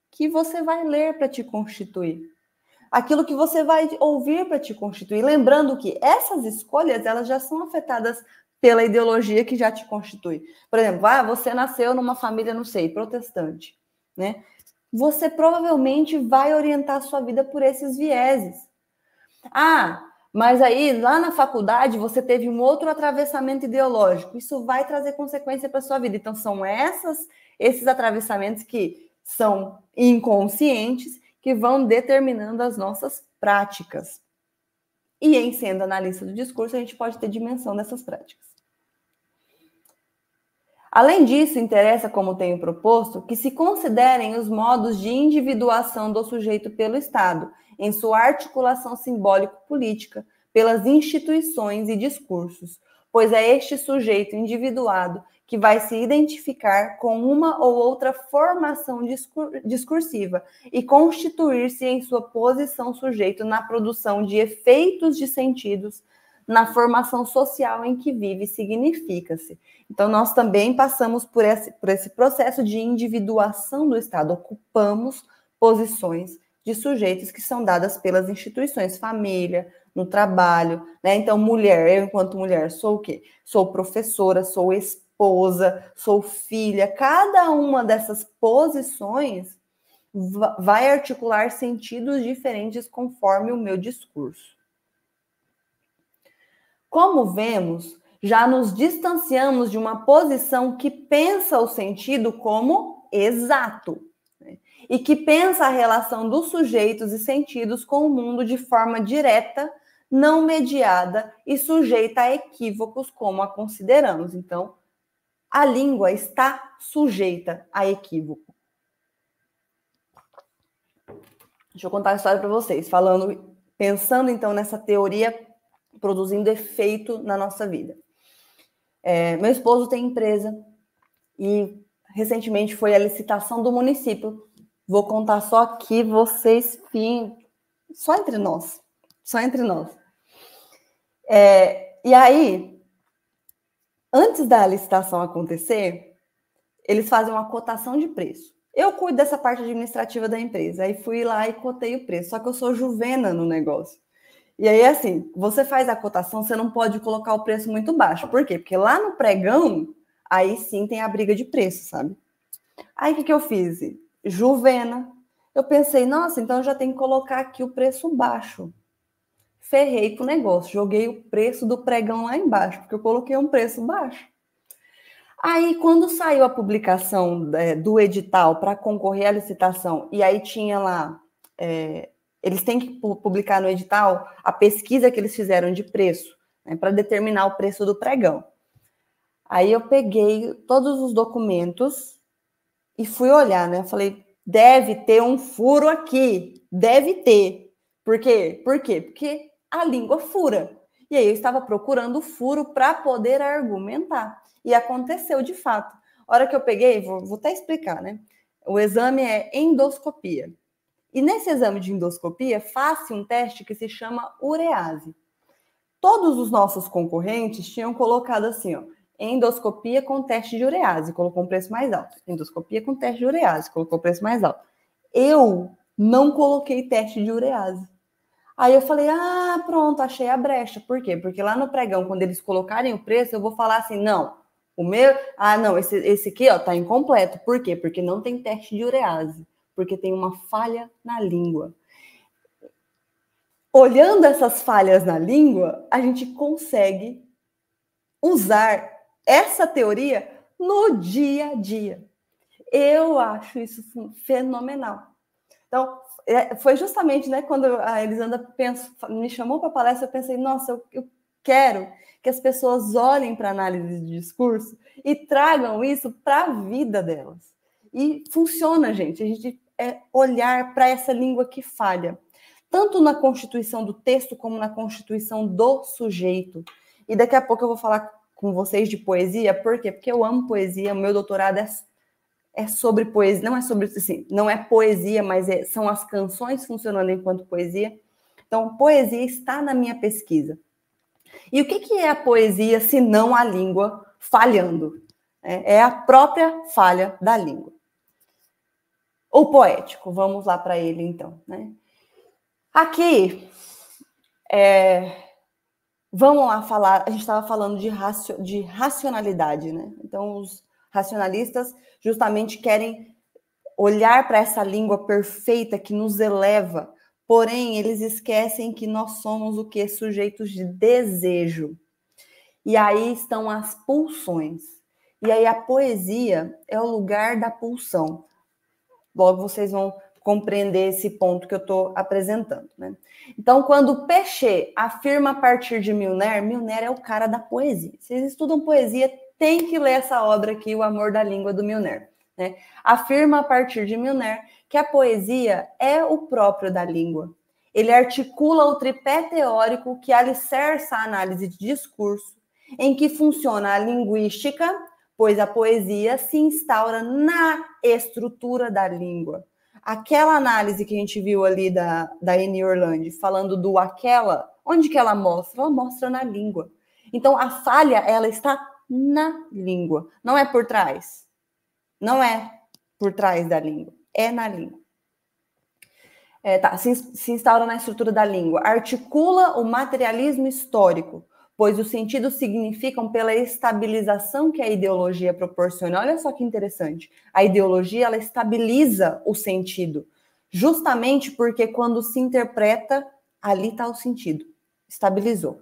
que você vai ler para te constituir. Aquilo que você vai ouvir para te constituir. Lembrando que essas escolhas, elas já são afetadas pela ideologia que já te constitui. Por exemplo, você nasceu numa família, não sei, protestante, né? Você provavelmente vai orientar a sua vida por esses vieses. Mas aí, lá na faculdade, você teve um outro atravessamento ideológico. Isso vai trazer consequência para a sua vida. Então, são esses atravessamentos que são inconscientes que vão determinando as nossas práticas. E em sendo analista do discurso, a gente pode ter dimensão dessas práticas. Além disso, interessa, como tenho proposto, que se considerem os modos de individuação do sujeito pelo Estado, em sua articulação simbólico-política, pelas instituições e discursos, pois é este sujeito individuado que vai se identificar com uma ou outra formação discursiva e constituir-se em sua posição sujeito na produção de efeitos de sentidos, na formação social em que vive, significa-se. Então, nós também passamos por esse processo de individuação do Estado, ocupamos posições de sujeitos que são dadas pelas instituições, família, no trabalho, né? Então, mulher, eu enquanto mulher sou o quê? Sou professora, sou esposa, sou filha. Cada uma dessas posições vai articular sentidos diferentes conforme o meu discurso. Como vemos, já nos distanciamos de uma posição que pensa o sentido como exato, né? E que pensa a relação dos sujeitos e sentidos com o mundo de forma direta, não mediada e sujeita a equívocos, como a consideramos. Então, a língua está sujeita a equívoco. Deixa eu contar a história para vocês, pensando então nessa teoria produzindo efeito na nossa vida. Meu esposo tem empresa e recentemente foi a licitação do município. Vou contar só aqui, vocês, só entre nós. Só entre nós. E aí, antes da licitação acontecer, eles fazem uma cotação de preço. Eu cuido dessa parte administrativa da empresa. Aí fui lá e cotei o preço. Só que eu sou juvena no negócio. E aí, assim, você faz a cotação, você não pode colocar o preço muito baixo. Por quê? Porque lá no pregão, aí sim tem a briga de preço, sabe? Aí, o que eu fiz? Juvena. Eu pensei, nossa, então eu já tenho que colocar aqui o preço baixo. Ferrei com o negócio. Joguei o preço do pregão lá embaixo, porque eu coloquei um preço baixo. Aí, quando saiu a publicação do edital para concorrer à licitação, e aí tinha lá... eles têm que publicar no edital a pesquisa que eles fizeram de preço, né, para determinar o preço do pregão. Aí eu peguei todos os documentos e fui olhar, né? Falei, deve ter um furo aqui, deve ter. Por quê? Por quê? Porque a língua fura. E aí eu estava procurando o furo para poder argumentar. E aconteceu de fato. A hora que eu peguei, vou até explicar, né? O exame é endoscopia. E nesse exame de endoscopia, faz-se um teste que se chama urease. Todos os nossos concorrentes tinham colocado assim, ó, endoscopia com teste de urease, colocou um preço mais alto. Endoscopia com teste de urease, colocou um preço mais alto. Eu não coloquei teste de urease. Aí eu falei, pronto, achei a brecha. Por quê? Porque lá no pregão, quando eles colocarem o preço, eu vou falar assim, não, o meu... não, esse aqui, ó, tá incompleto. Por quê? Porque não tem teste de urease. Porque tem uma falha na língua. Olhando essas falhas na língua, a gente consegue usar essa teoria no dia a dia. Eu acho isso fenomenal. Então, foi justamente, né, quando a Elisandra me chamou para a palestra, eu pensei, nossa, eu quero que as pessoas olhem para a análise de discurso e tragam isso para a vida delas. E funciona, gente. A gente olhar para essa língua que falha, tanto na constituição do texto como na constituição do sujeito. E daqui a pouco eu vou falar com vocês de poesia, por quê? Porque eu amo poesia, o meu doutorado é sobre poesia, não é sobre, assim, não é poesia, mas são as canções funcionando enquanto poesia. Então, poesia está na minha pesquisa. E o que é a poesia, se não a língua falhando? É a própria falha da língua. O poético, vamos lá para ele, então, né? Aqui, vamos lá falar, a gente estava falando de racionalidade, né? Então, os racionalistas justamente querem olhar para essa língua perfeita que nos eleva, porém, eles esquecem que nós somos o quê? Sujeitos de desejo. E aí estão as pulsões. E aí a poesia é o lugar da pulsão. Logo vocês vão compreender esse ponto que eu estou apresentando, né? Então, quando Péchet afirma a partir de Milner, Milner é o cara da poesia. Vocês estudam poesia, tem que ler essa obra aqui, O Amor da Língua, do Milner, né? Afirma a partir de Milner que a poesia é o próprio da língua. Ele articula o tripé teórico que alicerça a análise de discurso, em que funciona a linguística, pois a poesia se instaura na estrutura da língua. Aquela análise que a gente viu ali da Annie Orlandi, falando do aquela, onde que ela mostra? Ela mostra na língua. Então, a falha, ela está na língua, não é por trás. Não é por trás da língua, é na língua. Se instaura na estrutura da língua. Articula o materialismo histórico, pois os sentidos significam pela estabilização que a ideologia proporciona. Olha só que interessante. A ideologia, ela estabiliza o sentido, justamente porque quando se interpreta, ali está o sentido. Estabilizou.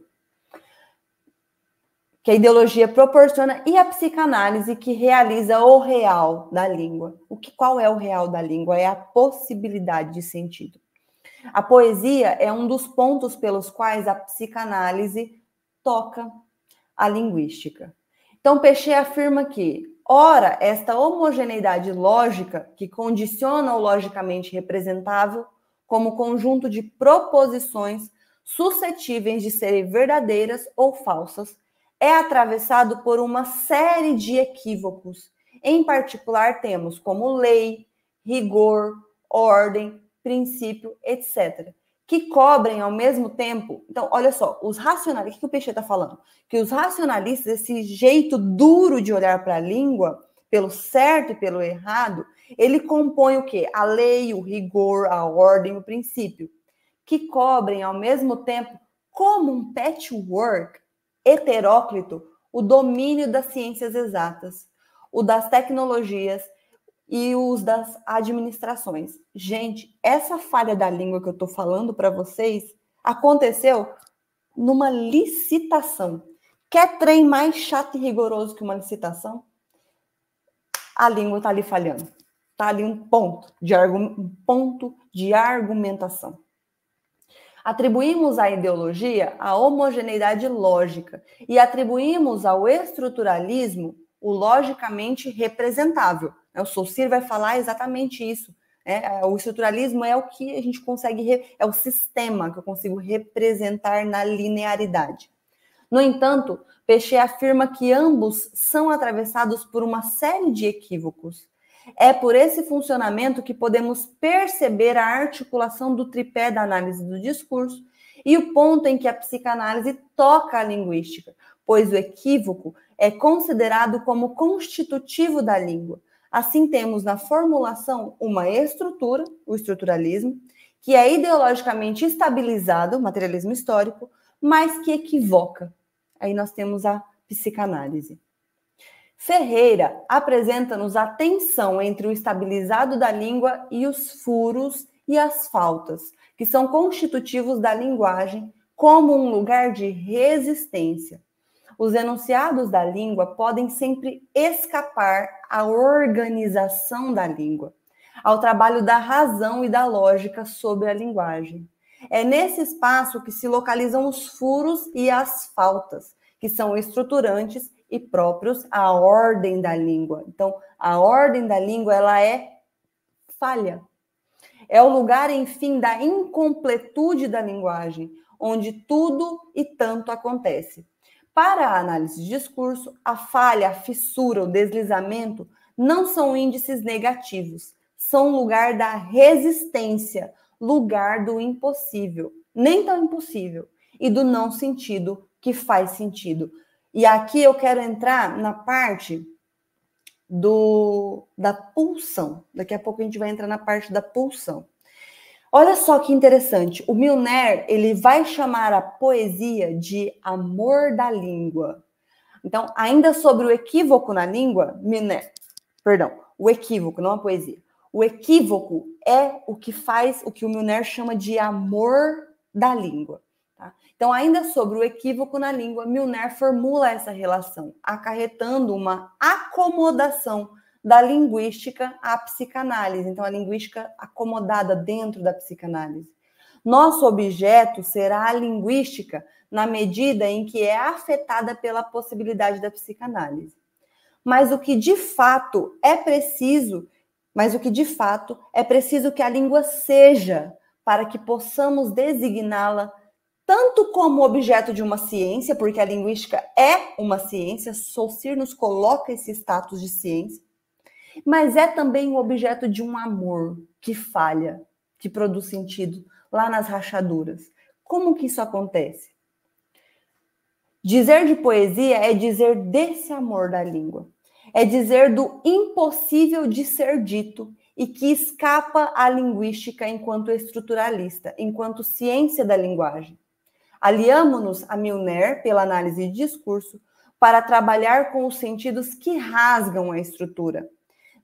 Que a ideologia proporciona e a psicanálise que realiza o real da língua. Qual é o real da língua? É a possibilidade de sentido. A poesia é um dos pontos pelos quais a psicanálise toca a linguística. Então, Péchet afirma que, ora, esta homogeneidade lógica que condiciona o logicamente representável como conjunto de proposições suscetíveis de serem verdadeiras ou falsas, é atravessado por uma série de equívocos. Em particular, temos como lei, rigor, ordem, princípio, etc., que cobrem ao mesmo tempo. Então, olha só, os racionalistas, o que o Péchet está falando? Que os racionalistas, esse jeito duro de olhar para a língua, pelo certo e pelo errado, ele compõe o quê? A lei, o rigor, a ordem, o princípio, que cobrem ao mesmo tempo, como um patchwork heteróclito, o domínio das ciências exatas, o das tecnologias e os das administrações. Gente, essa falha da língua que eu estou falando para vocês aconteceu numa licitação. Quer trem mais chato e rigoroso que uma licitação? A língua está ali falhando. Está ali um ponto de argumentação. Atribuímos à ideologia a homogeneidade lógica e atribuímos ao estruturalismo o logicamente representável. O Saussure vai falar exatamente isso. O estruturalismo é o que a gente consegue, é o sistema que eu consigo representar na linearidade. No entanto, Péchet afirma que ambos são atravessados por uma série de equívocos. É por esse funcionamento que podemos perceber a articulação do tripé da análise do discurso e o ponto em que a psicanálise toca a linguística, pois o equívoco é considerado como constitutivo da língua. Assim, temos na formulação uma estrutura, o estruturalismo, que é ideologicamente estabilizado, o materialismo histórico, mas que equivoca. Aí nós temos a psicanálise. Ferreira apresenta-nos a tensão entre o estabilizado da língua e os furos e as faltas, que são constitutivos da linguagem como um lugar de resistência. Os enunciados da língua podem sempre escapar à organização da língua, ao trabalho da razão e da lógica sobre a linguagem. É nesse espaço que se localizam os furos e as faltas, que são estruturantes e próprios à ordem da língua. Então, a ordem da língua, ela é falha. É o lugar, enfim, da incompletude da linguagem, onde tudo e tanto acontece. Para a análise de discurso, a falha, a fissura, o deslizamento não são índices negativos, são lugar da resistência, lugar do impossível, nem tão impossível, e do não sentido que faz sentido. E aqui eu quero entrar na parte da pulsão. Daqui a pouco a gente vai entrar na parte da pulsão. Olha só que interessante. O Milner, ele vai chamar a poesia de amor da língua. Então, ainda sobre o equívoco na língua, o equívoco, não a poesia. O equívoco é o que faz o que o Milner chama de amor da língua. Tá? Então, ainda sobre o equívoco na língua, Milner formula essa relação, acarretando uma acomodação da linguística à psicanálise. Então, a linguística acomodada dentro da psicanálise. Nosso objeto será a linguística na medida em que é afetada pela possibilidade da psicanálise. Mas o que de fato é preciso que a língua seja para que possamos designá-la tanto como objeto de uma ciência, porque a linguística é uma ciência, Saussure nos coloca esse status de ciência, mas é também o objeto de um amor que falha, que produz sentido lá nas rachaduras. Como que isso acontece? Dizer de poesia é dizer desse amor da língua, é dizer do impossível de ser dito e que escapa à linguística enquanto estruturalista, enquanto ciência da linguagem. Aliamo-nos a Milner, pela análise de discurso, para trabalhar com os sentidos que rasgam a estrutura.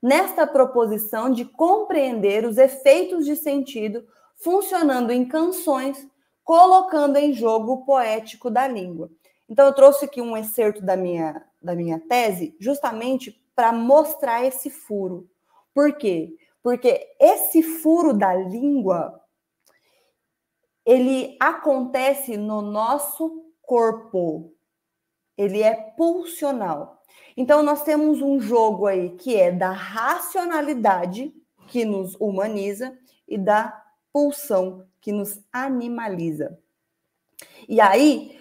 Nesta proposição de compreender os efeitos de sentido funcionando em canções, colocando em jogo o poético da língua. Então, eu trouxe aqui um excerto da minha tese, justamente para mostrar esse furo. Por quê? Porque esse furo da língua, ele acontece no nosso corpo. Ele é pulsional. Então, nós temos um jogo aí que é da racionalidade, que nos humaniza, e da pulsão, que nos animaliza. E aí,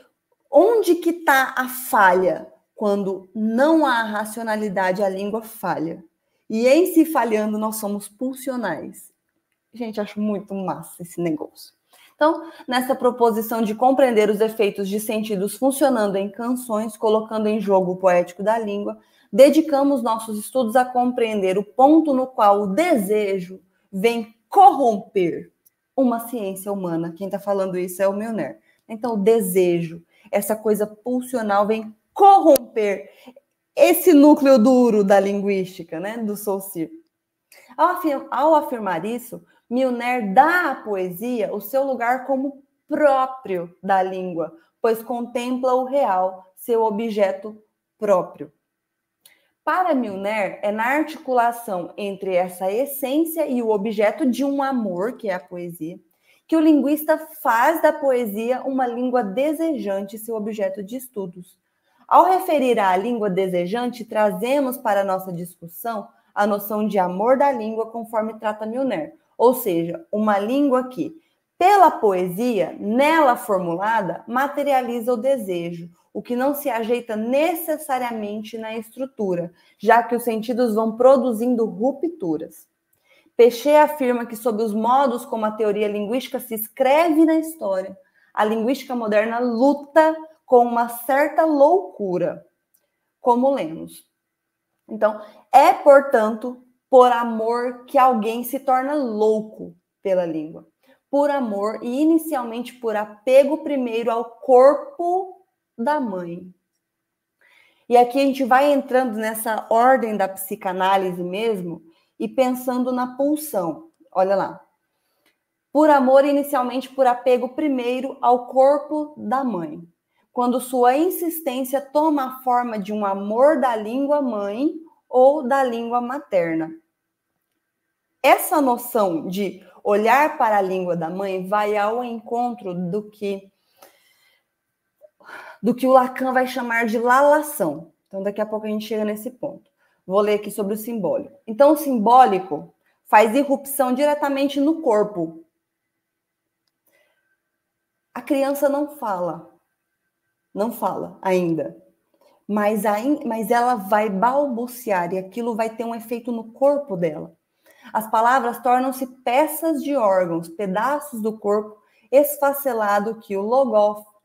onde que está a falha? Quando não há racionalidade, a língua falha. E em se falhando, nós somos pulsionais. Gente, acho muito massa esse negócio. Então, nessa proposição de compreender os efeitos de sentidos funcionando em canções, colocando em jogo o poético da língua, dedicamos nossos estudos a compreender o ponto no qual o desejo vem corromper uma ciência humana. Quem está falando isso é o Milner. Então, o desejo, essa coisa pulsional, vem corromper esse núcleo duro da linguística, né, do Saussure. Ao afirmar isso, Milner dá à poesia o seu lugar como próprio da língua, pois contempla o real, seu objeto próprio. Para Milner, é na articulação entre essa essência e o objeto de um amor, que é a poesia, que o linguista faz da poesia uma língua desejante, seu objeto de estudos. Ao referir à língua desejante, trazemos para a nossa discussão a noção de amor da língua, conforme trata Milner, ou seja, uma língua que, pela poesia, nela formulada, materializa o desejo, o que não se ajeita necessariamente na estrutura, já que os sentidos vão produzindo rupturas. Péchet afirma que, sob os modos como a teoria linguística se escreve na história, a linguística moderna luta com uma certa loucura, como lemos. Então, é, portanto, por amor que alguém se torna louco pela língua. Por amor e, inicialmente, por apego primeiro ao corpo da mãe. E aqui a gente vai entrando nessa ordem da psicanálise mesmo e pensando na pulsão. Olha lá. Por amor, inicialmente, por apego primeiro ao corpo da mãe. Quando sua insistência toma a forma de um amor da língua mãe ou da língua materna. Essa noção de olhar para a língua da mãe vai ao encontro do que o Lacan vai chamar de lalação. Então, daqui a pouco a gente chega nesse ponto. Vou ler aqui sobre o simbólico. Então, o simbólico faz irrupção diretamente no corpo. A criança não fala ainda. Mas ela vai balbuciar e aquilo vai ter um efeito no corpo dela. As palavras tornam-se peças de órgãos, pedaços do corpo esfacelado que o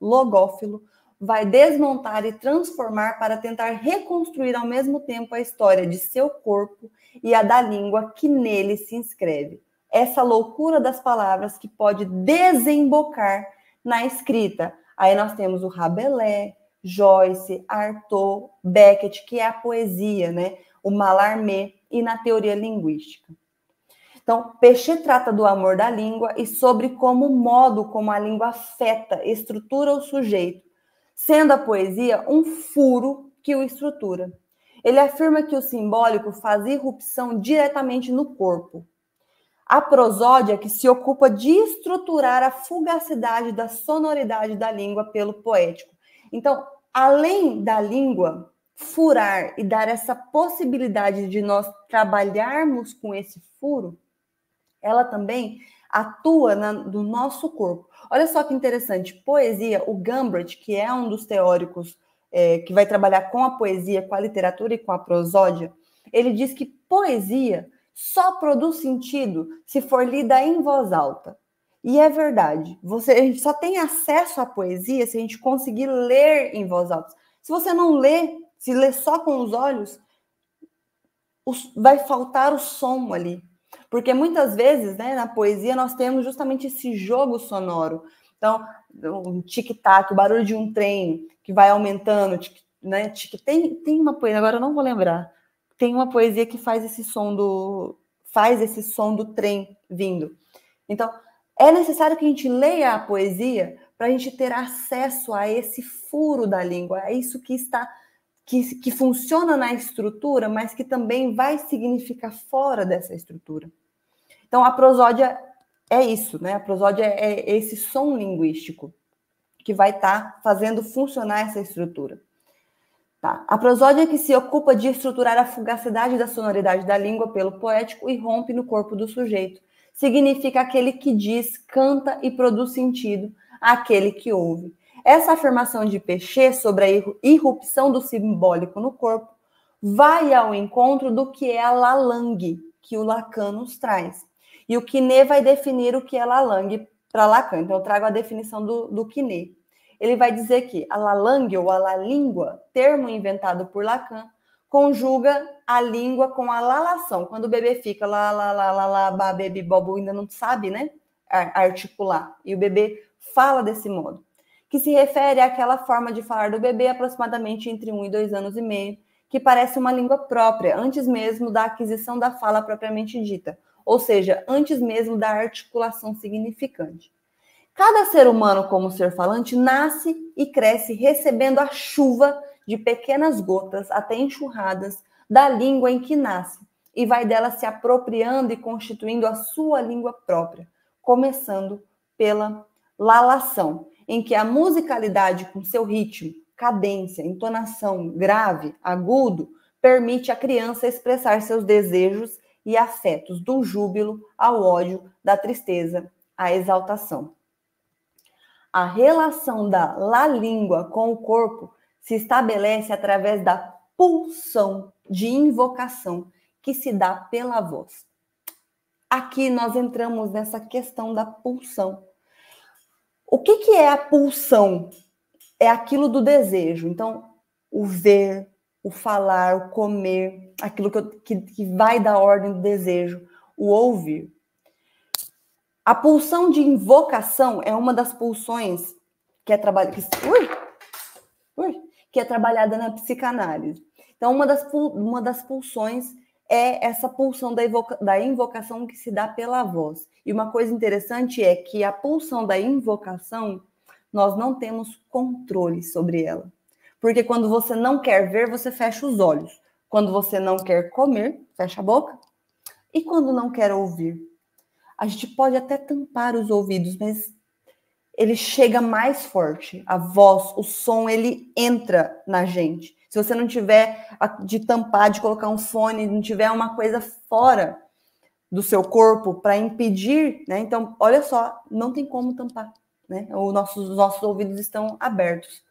logófilo vai desmontar e transformar para tentar reconstruir ao mesmo tempo a história de seu corpo e a da língua que nele se inscreve. Essa loucura das palavras que pode desembocar na escrita. Aí nós temos o Rabelais, Joyce, Artaud, Beckett, que é a poesia, né? O Mallarmé e na teoria linguística. Então, Péchet trata do amor da língua e sobre como o modo como a língua afeta, estrutura o sujeito, sendo a poesia um furo que o estrutura. Ele afirma que o simbólico faz irrupção diretamente no corpo. A prosódia que se ocupa de estruturar a fugacidade da sonoridade da língua pelo poético. Então, além da língua furar e dar essa possibilidade de nós trabalharmos com esse furo, ela também atua no nosso corpo. Olha só que interessante, poesia, o Gambart, que é um dos teóricos que vai trabalhar com a poesia, com a literatura e com a prosódia, ele diz que poesia só produz sentido se for lida em voz alta. E é verdade. A gente só tem acesso à poesia se a gente conseguir ler em voz alta. Se você não lê, se lê só com os olhos, vai faltar o som ali. Porque muitas vezes, né, na poesia, nós temos justamente esse jogo sonoro. Então, um tic-tac, o barulho de um trem que vai aumentando, né? Tem uma poesia, agora eu não vou lembrar. Tem uma poesia que faz esse som do trem vindo. Então, é necessário que a gente leia a poesia para a gente ter acesso a esse furo da língua, a isso que funciona na estrutura, mas que também vai significar fora dessa estrutura. Então, a prosódia é isso, né? A prosódia é esse som linguístico que vai estar fazendo funcionar essa estrutura. Tá. A prosódia é que se ocupa de estruturar a fugacidade da sonoridade da língua pelo poético e rompe no corpo do sujeito. Significa aquele que diz, canta e produz sentido àquele que ouve. Essa afirmação de Péchet sobre a irrupção do simbólico no corpo vai ao encontro do que é a la langue, que o Lacan nos traz. E o Quinet vai definir o que é la langue para Lacan. Então, eu trago a definição do Quinet. Ele vai dizer que a la langue ou a la língua, termo inventado por Lacan, conjuga a língua com a lalação. Quando o bebê fica lá, ba, bebi, bobo, ainda não sabe, né, articular. E o bebê fala desse modo. Que se refere àquela forma de falar do bebê aproximadamente entre 1 e 2 anos e meio, que parece uma língua própria, antes mesmo da aquisição da fala propriamente dita, ou seja, antes mesmo da articulação significante. Cada ser humano, como ser falante, nasce e cresce recebendo a chuva de pequenas gotas, até enxurradas, da língua em que nasce, e vai dela se apropriando e constituindo a sua língua própria, começando pela lalação, em que a musicalidade com seu ritmo, cadência, entonação grave, agudo, permite à criança expressar seus desejos e afetos, do júbilo ao ódio, da tristeza à exaltação. A relação da língua com o corpo se estabelece através da pulsão de invocação que se dá pela voz. Aqui nós entramos nessa questão da pulsão. O que é a pulsão? É aquilo do desejo. Então, o ver, o falar, o comer, aquilo que vai da ordem do desejo, o ouvir. A pulsão de invocação é uma das pulsões que é trabalhada na psicanálise. Então, uma das pulsões é essa pulsão da invocação que se dá pela voz. E uma coisa interessante é que a pulsão da invocação, nós não temos controle sobre ela. Porque quando você não quer ver, você fecha os olhos. Quando você não quer comer, fecha a boca. E quando não quer ouvir? A gente pode até tampar os ouvidos, mas ele chega mais forte. A voz, o som, ele entra na gente. Se você não tiver de tampar, de colocar um fone, não tiver uma coisa fora do seu corpo para impedir, né? Então, olha só, não tem como tampar, né? Os nossos ouvidos estão abertos.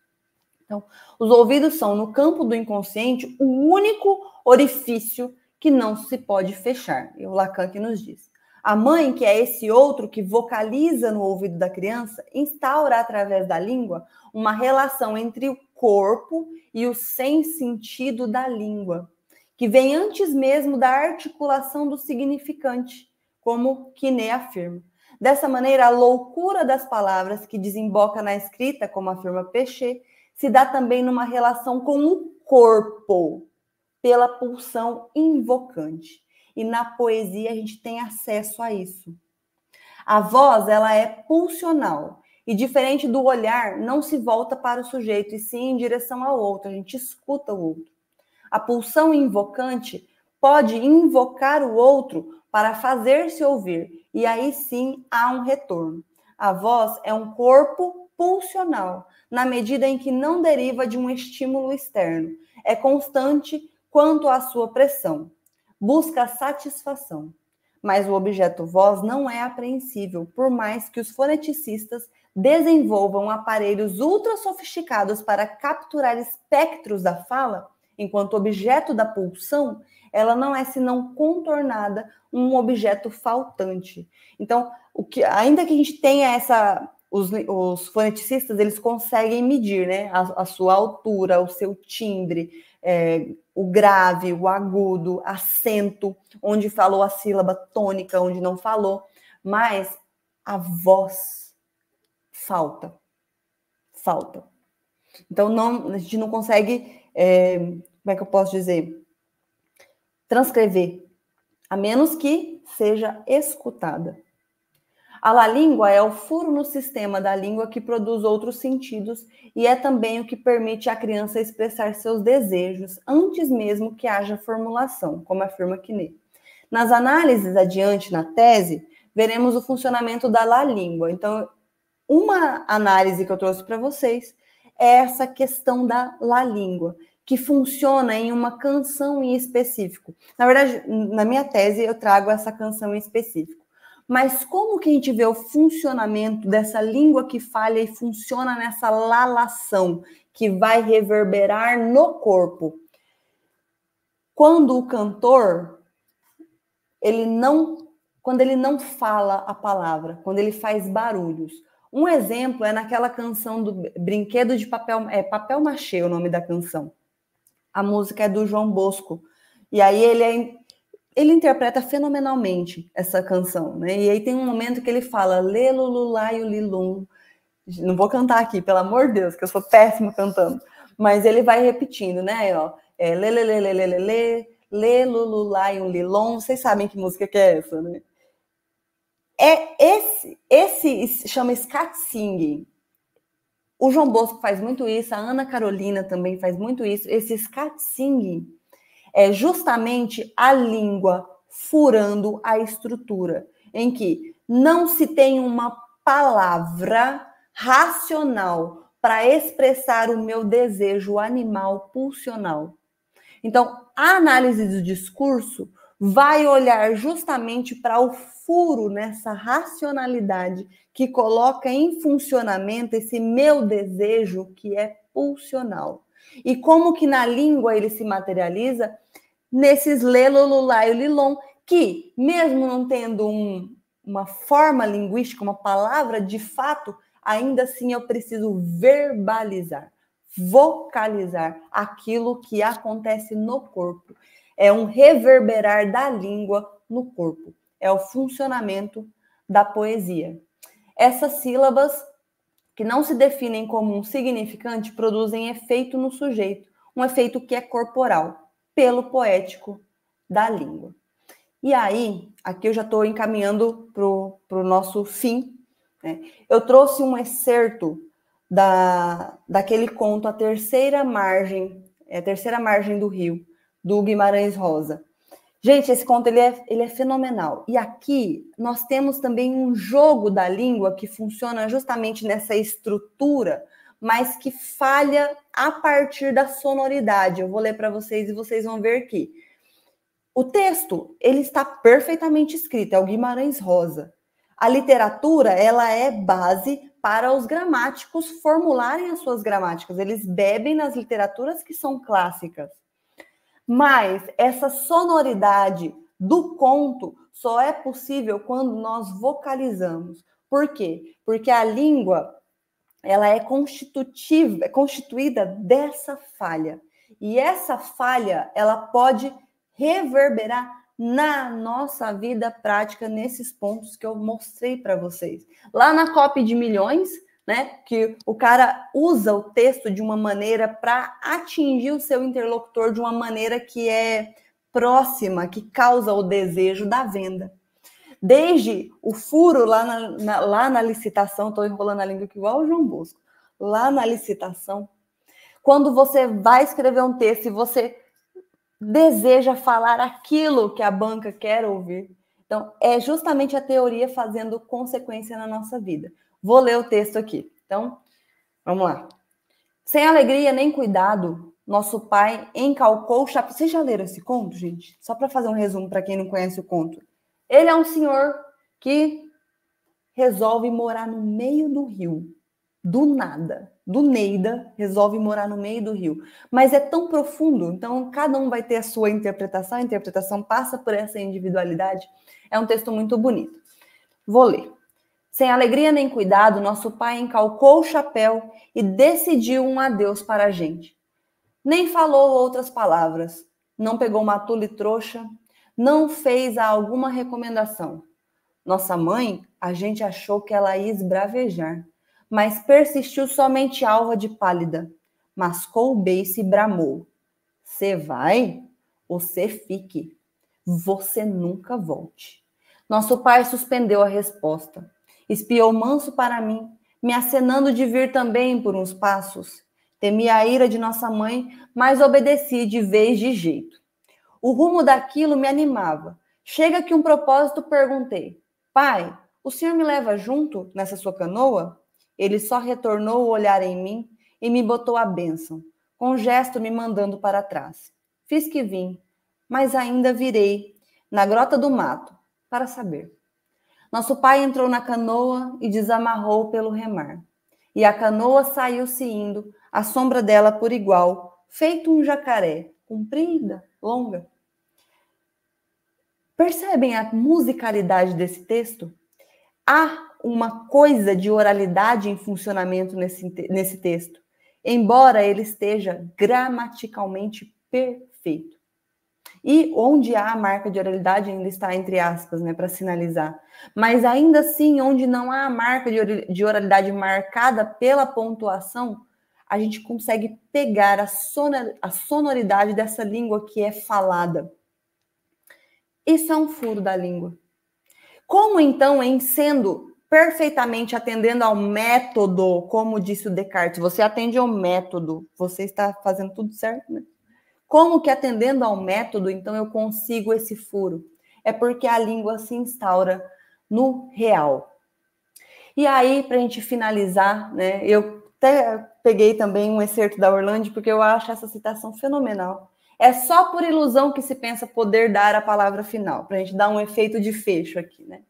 Então, os ouvidos são, no campo do inconsciente, o único orifício que não se pode fechar. E o Lacan que nos diz. A mãe, que é esse outro que vocaliza no ouvido da criança, instaura através da língua uma relação entre o corpo e o sem-sentido da língua, que vem antes mesmo da articulação do significante, como Quinet afirma. Dessa maneira, a loucura das palavras que desemboca na escrita, como afirma Péchet, se dá também numa relação com o corpo, pela pulsão invocante. E na poesia a gente tem acesso a isso. A voz, ela é pulsional. E diferente do olhar, não se volta para o sujeito, e sim em direção ao outro. A gente escuta o outro. A pulsão invocante pode invocar o outro para fazer-se ouvir. E aí sim há um retorno. A voz é um corpo pulsional, na medida em que não deriva de um estímulo externo. É constante quanto à sua pressão. Busca satisfação, mas o objeto voz não é apreensível, por mais que os foneticistas desenvolvam aparelhos ultra sofisticados para capturar espectros da fala, enquanto objeto da pulsão, ela não é senão contornada, um objeto faltante. Então, ainda que a gente tenha os foneticistas, eles conseguem medir, né, a sua altura, o seu timbre, o grave, o agudo, acento, onde falou a sílaba tônica, onde não falou, mas a voz falta. Então, a gente não consegue, como é que eu posso dizer? Transcrever, a menos que seja escutada. A la-língua é o furo no sistema da língua que produz outros sentidos e é também o que permite à criança expressar seus desejos antes mesmo que haja formulação, como afirma Quinet. Nas análises adiante na tese, veremos o funcionamento da la-língua. Então, uma análise que eu trouxe para vocês é essa questão da la-língua, que funciona em uma canção em específico. Na verdade, na minha tese, eu trago essa canção em específico. Mas como que a gente vê o funcionamento dessa língua que falha e funciona nessa lalação que vai reverberar no corpo? Quando o cantor, quando ele não fala a palavra, quando ele faz barulhos. Um exemplo é naquela canção do Brinquedo de Papel, Papel Machê, o nome da canção. A música é do João Bosco. E aí ele interpreta fenomenalmente essa canção, né? E aí tem um momento que ele fala lê, lululai, lilum. Não vou cantar aqui, pelo amor de Deus, que eu sou péssima cantando. Mas ele vai repetindo, né? Ó, lê, lê, lê, lê, lê, lê, lê, lê, lululai, lilum. Vocês sabem que música que é essa, né? Esse chama scat singing. O João Bosco faz muito isso, a Ana Carolina também faz muito isso. Esse scat singing é justamente a língua furando a estrutura, em que não se tem uma palavra racional para expressar o meu desejo animal pulsional. Então, a análise do discurso vai olhar justamente para o furo nessa racionalidade que coloca em funcionamento esse meu desejo que é pulsional. E como que na língua ele se materializa? Nesses lê, lululai, lilom, que mesmo não tendo uma forma linguística, uma palavra de fato, ainda assim eu preciso verbalizar, vocalizar aquilo que acontece no corpo. É um reverberar da língua no corpo. É o funcionamento da poesia. Essas sílabas, que não se definem como um significante, produzem efeito no sujeito, um efeito que é corporal, pelo poético da língua. E aí, aqui eu já estou encaminhando para o nosso fim, né? Eu trouxe um excerto daquele conto A Terceira Margem do Rio, do Guimarães Rosa. Gente, esse conto ele é fenomenal. E aqui nós temos também um jogo da língua que funciona justamente nessa estrutura, mas que falha a partir da sonoridade. Eu vou ler para vocês e vocês vão ver aqui. O texto, ele está perfeitamente escrito, é o Guimarães Rosa. A literatura, ela é base para os gramáticos formularem as suas gramáticas. Eles bebem nas literaturas que são clássicas. Mas essa sonoridade do conto só é possível quando nós vocalizamos. Por quê? Porque a língua, ela é constituída dessa falha. E essa falha, ela pode reverberar na nossa vida prática nesses pontos que eu mostrei para vocês. Lá na Copy de Milhões, né, que o cara usa o texto de uma maneira para atingir o seu interlocutor de uma maneira que é próxima, que causa o desejo da venda. Desde o furo lá na licitação, estou enrolando a língua aqui igual o João Bosco, lá na licitação, quando você vai escrever um texto e você deseja falar aquilo que a banca quer ouvir. Então, é justamente a teoria fazendo consequência na nossa vida. Vou ler o texto aqui. Então, vamos lá. Sem alegria nem cuidado, nosso pai encalcou o chapéu. Vocês já leram esse conto, gente? Só para fazer um resumo para quem não conhece o conto. Ele é um senhor que resolve morar no meio do rio. Do nada. Do Neida, resolve morar no meio do rio. Mas é tão profundo, então cada um vai ter a sua interpretação. A interpretação passa por essa individualidade. É um texto muito bonito. Vou ler. Sem alegria nem cuidado, nosso pai encalcou o chapéu e decidiu um adeus para a gente. Nem falou outras palavras, não pegou uma tule trouxa, não fez alguma recomendação. Nossa mãe, a gente achou que ela ia esbravejar, mas persistiu somente alva de pálida. Mascou o beiço e bramou. Cê vai ou cê fique. Você nunca volte. Nosso pai suspendeu a resposta. Espiou manso para mim, me acenando de vir também por uns passos. Temi a ira de nossa mãe, mas obedeci de vez de jeito. O rumo daquilo me animava. Chega que um propósito perguntei. Pai, o senhor me leva junto nessa sua canoa? Ele só retornou o olhar em mim e me botou a bênção, com um gesto me mandando para trás. Fiz que vim, mas ainda virei na grota do mato para saber. Nosso pai entrou na canoa e desamarrou pelo remar. E a canoa saiu-se indo, a sombra dela por igual, feito um jacaré, comprida, longa. Percebem a musicalidade desse texto? Há uma coisa de oralidade em funcionamento nesse texto, embora ele esteja gramaticalmente perfeito. E onde há a marca de oralidade ainda está entre aspas, né, para sinalizar. Mas ainda assim, onde não há a marca de oralidade marcada pela pontuação, a gente consegue pegar a sonoridade dessa língua que é falada. Isso é um furo da língua. Como então, em sendo perfeitamente atendendo ao método, como disse o Descartes, você atende ao método, você está fazendo tudo certo, né? Como que atendendo ao método, então eu consigo esse furo? É porque a língua se instaura no real. E aí, para a gente finalizar, né, eu até peguei também um excerto da Orlandi, porque eu acho essa citação fenomenal. É só por ilusão que se pensa poder dar a palavra final, para a gente dar um efeito de fecho aqui, né?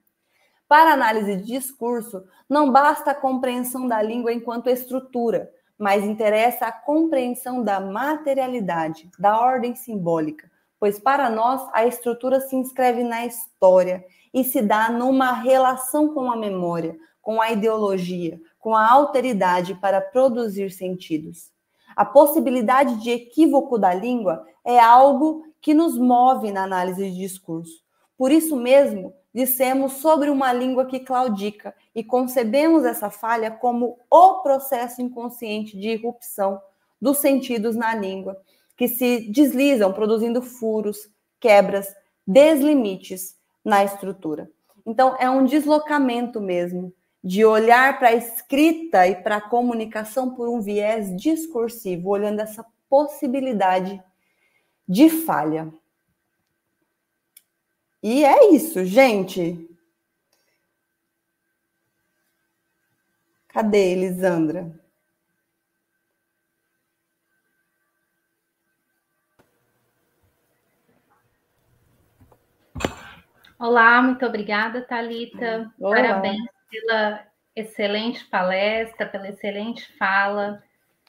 Para análise de discurso, não basta a compreensão da língua enquanto estrutura, mas interessa a compreensão da materialidade, da ordem simbólica, pois para nós a estrutura se inscreve na história e se dá numa relação com a memória, com a ideologia, com a alteridade para produzir sentidos. A possibilidade de equívoco da língua é algo que nos move na análise de discurso. Por isso mesmo, dissemos sobre uma língua que claudica e concebemos essa falha como o processo inconsciente de irrupção dos sentidos na língua, que se deslizam, produzindo furos, quebras, deslimites na estrutura. Então, é um deslocamento mesmo, de olhar para a escrita e para a comunicação por um viés discursivo, olhando essa possibilidade de falha. E é isso, gente. Cadê, Elisandra? Olá, muito obrigada, Thalita. Olá. Parabéns pela excelente palestra, pela excelente fala.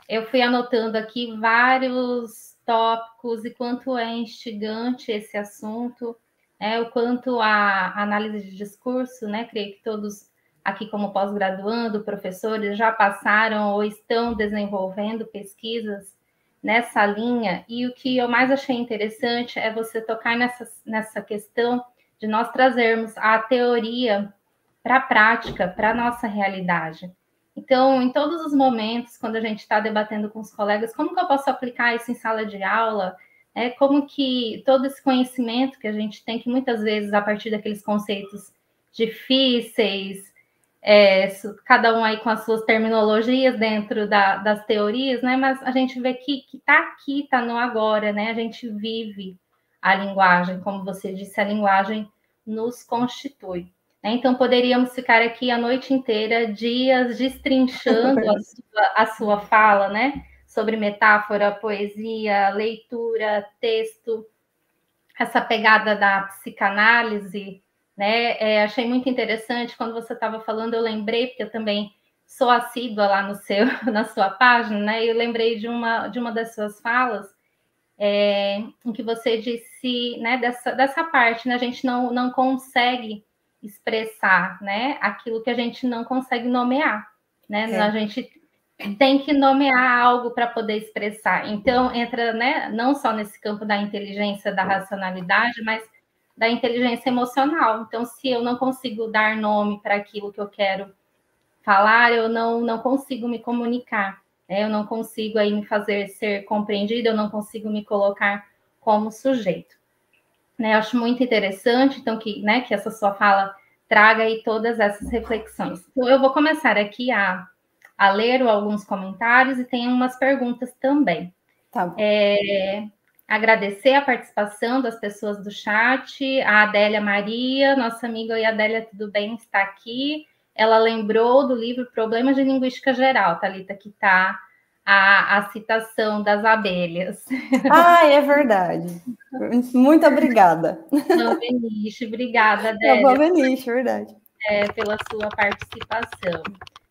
Eu fui anotando aqui vários tópicos e quanto é instigante esse assunto, o quanto a análise de discurso, né? Creio que todos aqui como pós-graduando, professores, já passaram ou estão desenvolvendo pesquisas nessa linha, e o que eu mais achei interessante é você tocar nessa questão de nós trazermos a teoria para a prática, para a nossa realidade. Então, em todos os momentos, quando a gente está debatendo com os colegas, como que eu posso aplicar isso em sala de aula? Como que todo esse conhecimento que a gente tem, que muitas vezes, a partir daqueles conceitos difíceis, cada um aí com as suas terminologias dentro das teorias, né? Mas a gente vê que está aqui, está no agora, né? A gente vive a linguagem, como você disse, a linguagem nos constitui. Então, poderíamos ficar aqui a noite inteira, dias, destrinchando a sua fala, né? Sobre metáfora, poesia, leitura, texto, essa pegada da psicanálise, né? Achei muito interessante, quando você estava falando, eu lembrei, porque eu também sou assídua lá na sua página, né? Eu lembrei de uma das suas falas, em que você disse, né, dessa parte, né, a gente não consegue expressar, né, aquilo que a gente não consegue nomear, né? A gente tem que nomear algo para poder expressar. Então, entra, né, não só nesse campo da inteligência, da racionalidade, mas da inteligência emocional. Então, se eu não consigo dar nome para aquilo que eu quero falar, eu não consigo me comunicar, né? Eu não consigo aí me fazer ser compreendida, eu não consigo me colocar como sujeito. Né? Eu acho muito interessante, então, que essa sua fala traga aí todas essas reflexões. Então, eu vou começar aqui a ler alguns comentários e tem umas perguntas também. Tá bom. Agradecer a participação das pessoas do chat, a Adélia Maria, nossa amiga Oi Adélia, tudo bem? Está aqui. Ela lembrou do livro Problemas de Linguística Geral, Thalita, que está a citação das abelhas. Ah, é verdade. Muito obrigada. Beniche, obrigada, Adélia. Beniche, verdade. Pela sua participação.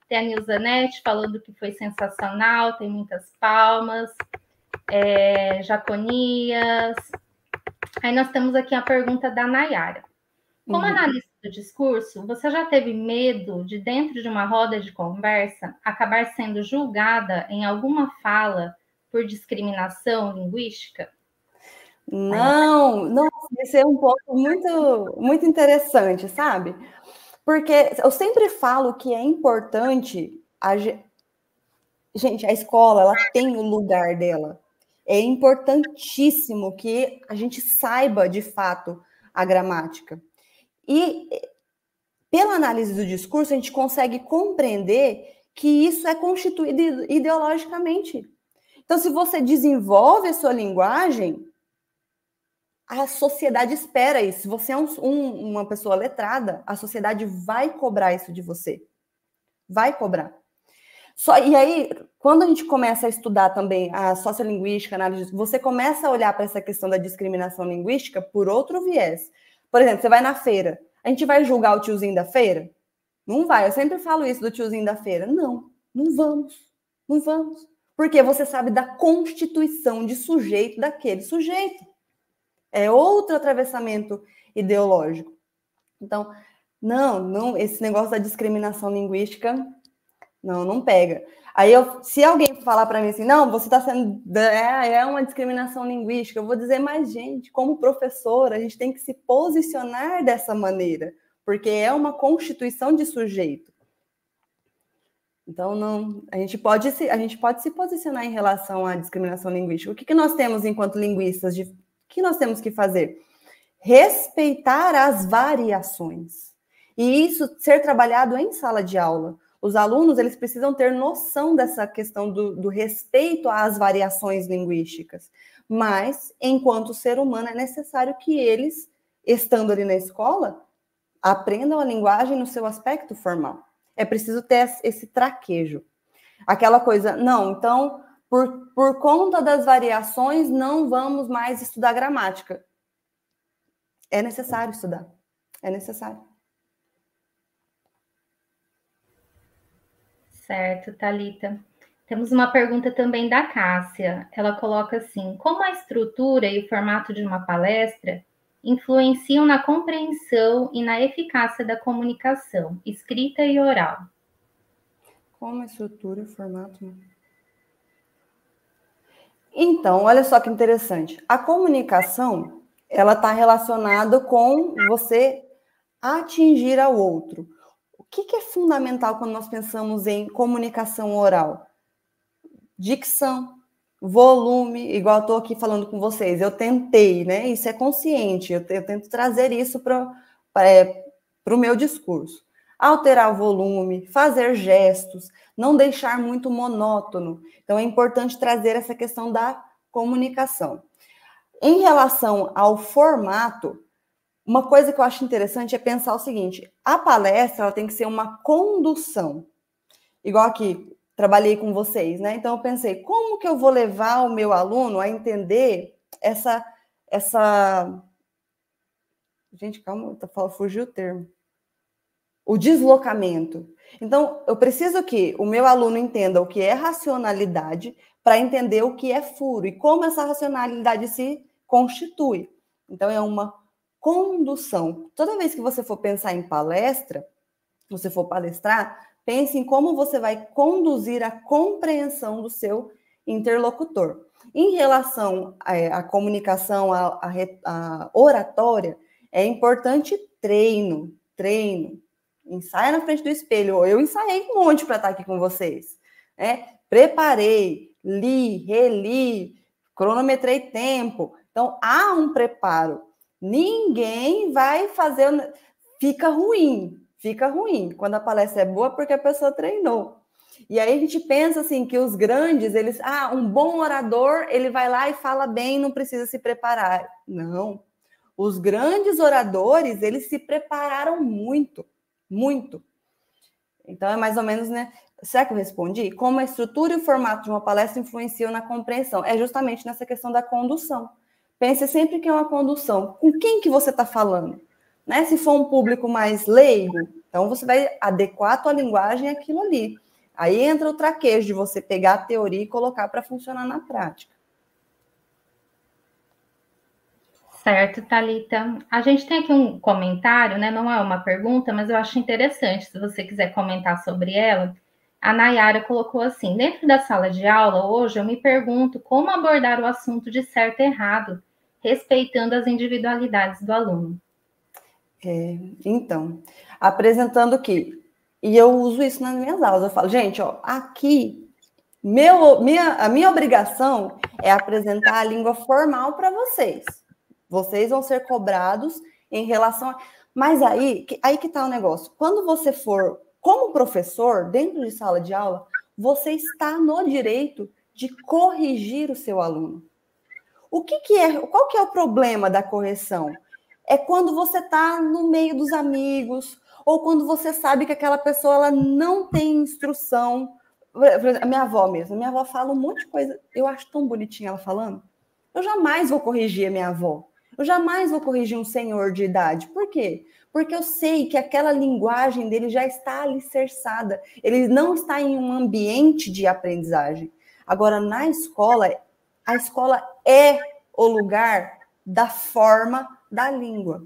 Tem a Nilza Nete falando que foi sensacional, tem muitas palmas. Jaconias. Aí nós temos aqui a pergunta da Nayara. Como analista do discurso, você já teve medo de, dentro de uma roda de conversa, acabar sendo julgada em alguma fala por discriminação linguística? Não, esse é um ponto muito interessante, sabe? Porque eu sempre falo que é importante, gente, a escola, ela tem o lugar dela. É importantíssimo que a gente saiba, de fato, a gramática. E, pela análise do discurso, a gente consegue compreender que isso é constituído ideologicamente. Então, se você desenvolve a sua linguagem, a sociedade espera isso. Se você é uma pessoa letrada, a sociedade vai cobrar isso de você. Vai cobrar. E aí, quando a gente começa a estudar também a sociolinguística, análise, você começa a olhar para essa questão da discriminação linguística por outro viés. Por exemplo, você vai na feira. A gente vai julgar o tiozinho da feira? Não vai. Eu sempre falo isso do tiozinho da feira. Não vamos. Não vamos. Porque você sabe da constituição de sujeito daquele sujeito. É outro atravessamento ideológico. Então, não, esse negócio da discriminação linguística, não pega. Aí, se alguém falar para mim assim, não, você está sendo, é uma discriminação linguística, eu vou dizer, mas, gente, como professora, a gente tem que se posicionar dessa maneira, porque é uma constituição de sujeito. Então, a gente pode se posicionar em relação à discriminação linguística. O que nós temos enquanto linguistas? O que nós temos que fazer? Respeitar as variações. E isso ser trabalhado em sala de aula. Os alunos, eles precisam ter noção dessa questão do respeito às variações linguísticas. Mas, enquanto ser humano, é necessário que eles, estando ali na escola, aprendam a linguagem no seu aspecto formal. É preciso ter esse traquejo. Aquela coisa, não, então, por conta das variações, não vamos mais estudar gramática. É necessário estudar. É necessário. Certo, Thalita. Temos uma pergunta também da Cássia. Ela coloca assim: como a estrutura e o formato de uma palestra influenciam na compreensão e na eficácia da comunicação, escrita e oral? Como a estrutura e o formato? Então, olha só que interessante. A comunicação, ela está relacionada com você atingir ao outro. O que é fundamental quando nós pensamos em comunicação oral? Dicção, volume, igual eu estou aqui falando com vocês. Eu tentei, né? Isso é consciente. Eu tento trazer isso para o meu discurso. Alterar o volume, fazer gestos, não deixar muito monótono. Então, é importante trazer essa questão da comunicação. Em relação ao formato, uma coisa que eu acho interessante é pensar o seguinte: a palestra ela tem que ser uma condução. Igual aqui, trabalhei com vocês, né? Então, eu pensei, como que eu vou levar o meu aluno a entender essa... Gente, calma, fugiu o termo. O deslocamento. Então, eu preciso que o meu aluno entenda o que é racionalidade para entender o que é furo e como essa racionalidade se constitui. Então, é uma Condução. Toda vez que você for pensar em palestra, você for palestrar, pense em como você vai conduzir a compreensão do seu interlocutor. Em relação à comunicação, à oratória, é importante treino. Ensaia na frente do espelho. Eu ensaiei um monte para estar aqui com vocês. Preparei, li, reli, cronometrei tempo. Então, há um preparo. Ninguém vai fazer... Fica ruim. Quando a palestra é boa, porque a pessoa treinou. E aí a gente pensa assim, que os grandes, um bom orador, ele vai lá e fala bem, não precisa se preparar. Não. Os grandes oradores, eles se prepararam muito. Então, é mais ou menos, né? Será que eu respondi? Como a estrutura e o formato de uma palestra influenciam na compreensão? É justamente nessa questão da condução. Pense sempre que é uma condução. Com quem que você está falando? Né? Se for um público mais leigo, então você vai adequar a tua linguagem àquilo ali. Aí entra o traquejo de você pegar a teoria e colocar para funcionar na prática. Certo, Thalita. A gente tem aqui um comentário, né? Não é uma pergunta, mas eu acho interessante, se você quiser comentar sobre ela. A Nayara colocou assim: dentro da sala de aula, hoje, eu me pergunto como abordar o assunto de certo e errado, respeitando as individualidades do aluno. Então, apresentando aqui, e eu uso isso nas minhas aulas, eu falo, gente, aqui, a minha obrigação é apresentar a língua formal para vocês. Vocês vão ser cobrados em relação a... Mas aí que está o negócio. Quando você for, como professor, dentro de sala de aula, você está no direito de corrigir o seu aluno. Qual que é o problema da correção? É quando você está no meio dos amigos, ou quando você sabe que aquela pessoa ela não tem instrução. A minha avó fala um monte de coisa, eu acho tão bonitinha ela falando. Eu jamais vou corrigir a minha avó. Eu jamais vou corrigir um senhor de idade. Por quê? Porque eu sei que aquela linguagem dele já está alicerçada. Ele não está em um ambiente de aprendizagem. Agora, na escola, a escola é o lugar da forma da língua.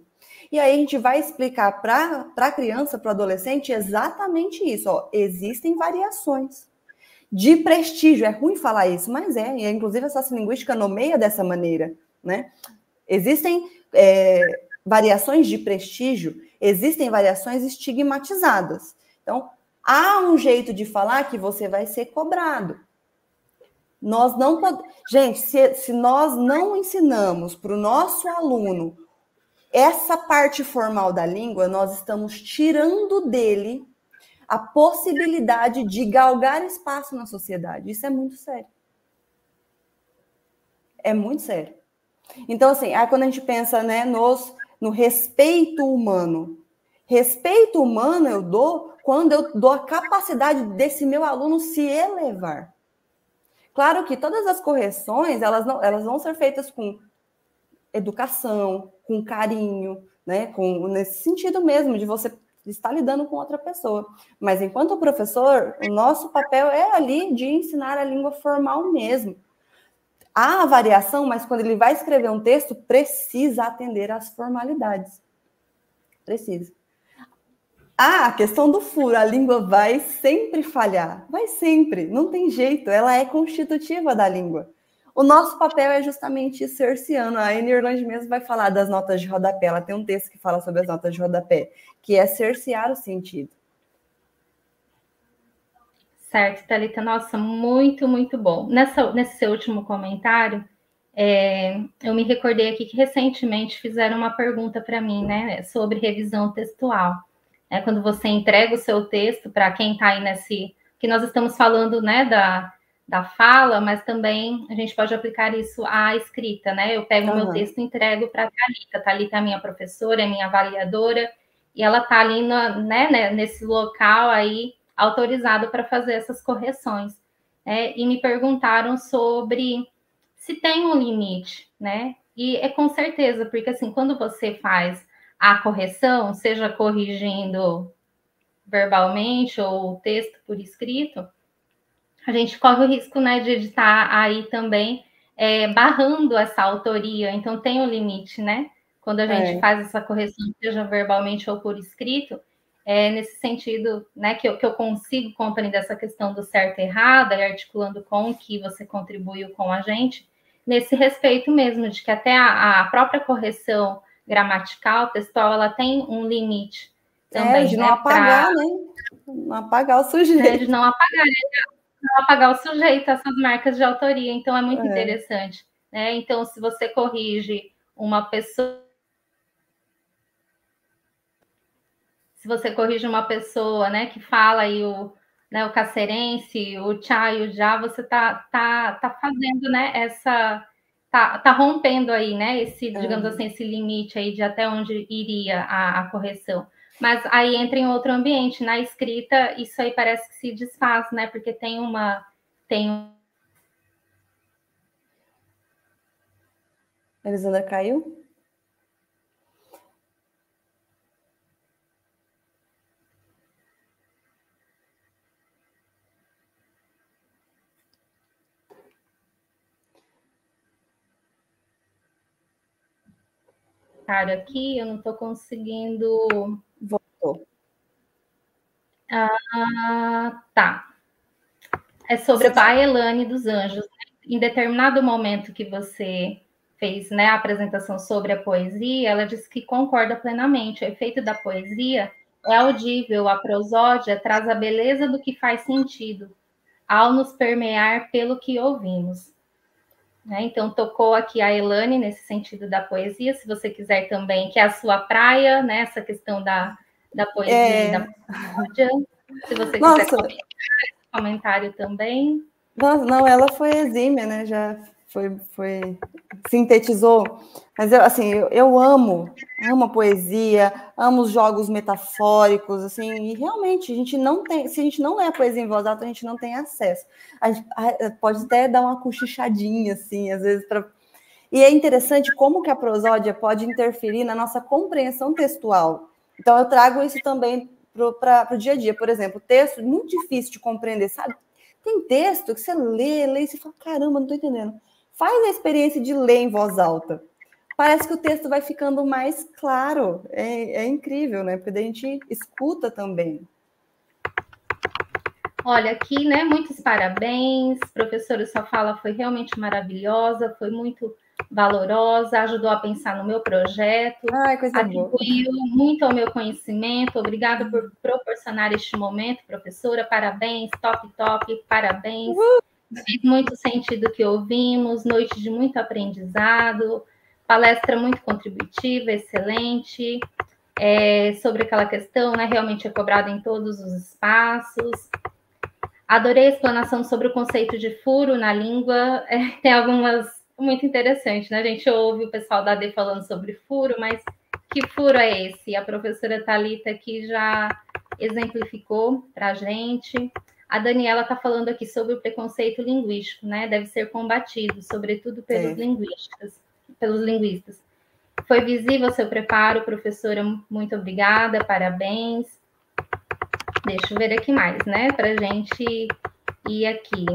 E aí a gente vai explicar para a criança, para o adolescente, exatamente isso. Existem variações de prestígio. É ruim falar isso, mas e inclusive a sociolinguística nomeia dessa maneira, né? Existem variações de prestígio, existem variações estigmatizadas. Então, há um jeito de falar que você vai ser cobrado. Nós não podemos... Gente, se nós não ensinamos para o nosso aluno essa parte formal da língua, nós estamos tirando dele a possibilidade de galgar espaço na sociedade. Isso é muito sério. É muito sério. Então, assim, quando a gente pensa, né, no respeito humano. Respeito humano eu dou quando eu dou a capacidade desse meu aluno se elevar. Claro que todas as correções, elas vão ser feitas com educação, com carinho, né? Nesse sentido mesmo, de você estar lidando com outra pessoa. Mas, enquanto professor, o nosso papel é ali de ensinar a língua formal mesmo. Há a variação, mas quando ele vai escrever um texto, precisa atender às formalidades. Precisa. A questão do furo, a língua vai sempre falhar. Vai sempre, não tem jeito, ela é constitutiva da língua. O nosso papel é justamente cerceando. A Anne Irland mesmo vai falar das notas de rodapé. Ela tem um texto que fala sobre as notas de rodapé, que é cercear o sentido. Certo, Thalita. Nossa, muito, muito bom. Nesse seu último comentário, eu me recordei aqui que recentemente fizeram uma pergunta para mim, né, sobre revisão textual. Quando você entrega o seu texto para quem está aí que nós estamos falando, né, da fala, mas também a gente pode aplicar isso à escrita, né? Eu pego o meu texto e entrego para a Thalita. A Thalita é minha professora, é minha avaliadora, e ela está ali nesse local aí autorizado para fazer essas correções. E me perguntaram sobre se tem um limite, né? E é com certeza, porque assim, quando você faz a correção, seja corrigindo verbalmente ou texto por escrito, a gente corre o risco, né, de editar aí também barrando essa autoria. Então tem um limite, né? quando a gente faz essa correção, seja verbalmente ou por escrito, nesse sentido, né, que eu consigo compreender essa questão do certo e errado, e articulando com o que você contribuiu com a gente, nesse respeito mesmo, de que até a própria correção gramatical, textual, ela tem um limite também. De não apagar, né? Não apagar o sujeito. De não apagar o sujeito, essas marcas de autoria. Então, é muito interessante. Né? Então, se você corrige uma pessoa, né, que fala aí o cacerense, o tchá e o já, você tá fazendo, né, tá rompendo aí, né, digamos assim, esse limite aí de até onde iria a correção. Mas aí entra em outro ambiente, na escrita, isso aí parece que se desfaz, né, porque tem A Elisandra caiu? aqui, eu não estou conseguindo. Voltou. Tá. É sobre a Elane dos Anjos. Em determinado momento que você fez, né, a apresentação sobre a poesia, ela disse que concorda plenamente. O efeito da poesia é audível, a prosódia traz a beleza do que faz sentido, ao nos permear pelo que ouvimos. Né? Então, tocou aqui a Elane nesse sentido da poesia, se você quiser também, que é a sua praia, né, essa questão da poesia e da prosódia. Se você quiser comentar esse comentário também. Não, ela foi exímia, né? Já foi sintetizou. Mas eu amo a poesia, amo os jogos metafóricos, assim, e realmente a gente não tem, se a gente não lê a poesia em voz alta, a gente não tem acesso. A gente pode até dar uma cochichadinha, assim, às vezes, e é interessante como que a prosódia pode interferir na nossa compreensão textual. Então, eu trago isso também para o dia a dia. Por exemplo, texto muito difícil de compreender, sabe? Tem texto que você lê e você fala, caramba, não estou entendendo. Faz a experiência de ler em voz alta. Parece que o texto vai ficando mais claro. É incrível, né? Porque daí a gente escuta também. Olha, aqui, né, muitos parabéns. Professora, sua fala foi realmente maravilhosa, foi muito valorosa, ajudou a pensar no meu projeto, atribuiu muito ao meu conhecimento. Obrigada por proporcionar este momento, professora. Parabéns, top, parabéns. Fez muito sentido o que ouvimos, noite de muito aprendizado, palestra muito contributiva, excelente. Sobre aquela questão, né, realmente é cobrado em todos os espaços. Adorei a explanação sobre o conceito de furo na língua. Tem algumas muito interessantes, né? A gente ouve o pessoal da AD falando sobre furo, mas que furo é esse? A professora Thalita aqui já exemplificou para a gente. A Daniela está falando aqui sobre o preconceito linguístico, né? Deve ser combatido, sobretudo pelos linguistas. Foi visível o seu preparo, professora. Muito obrigada, parabéns. Deixa eu ver aqui mais, né? Para a gente ir aqui.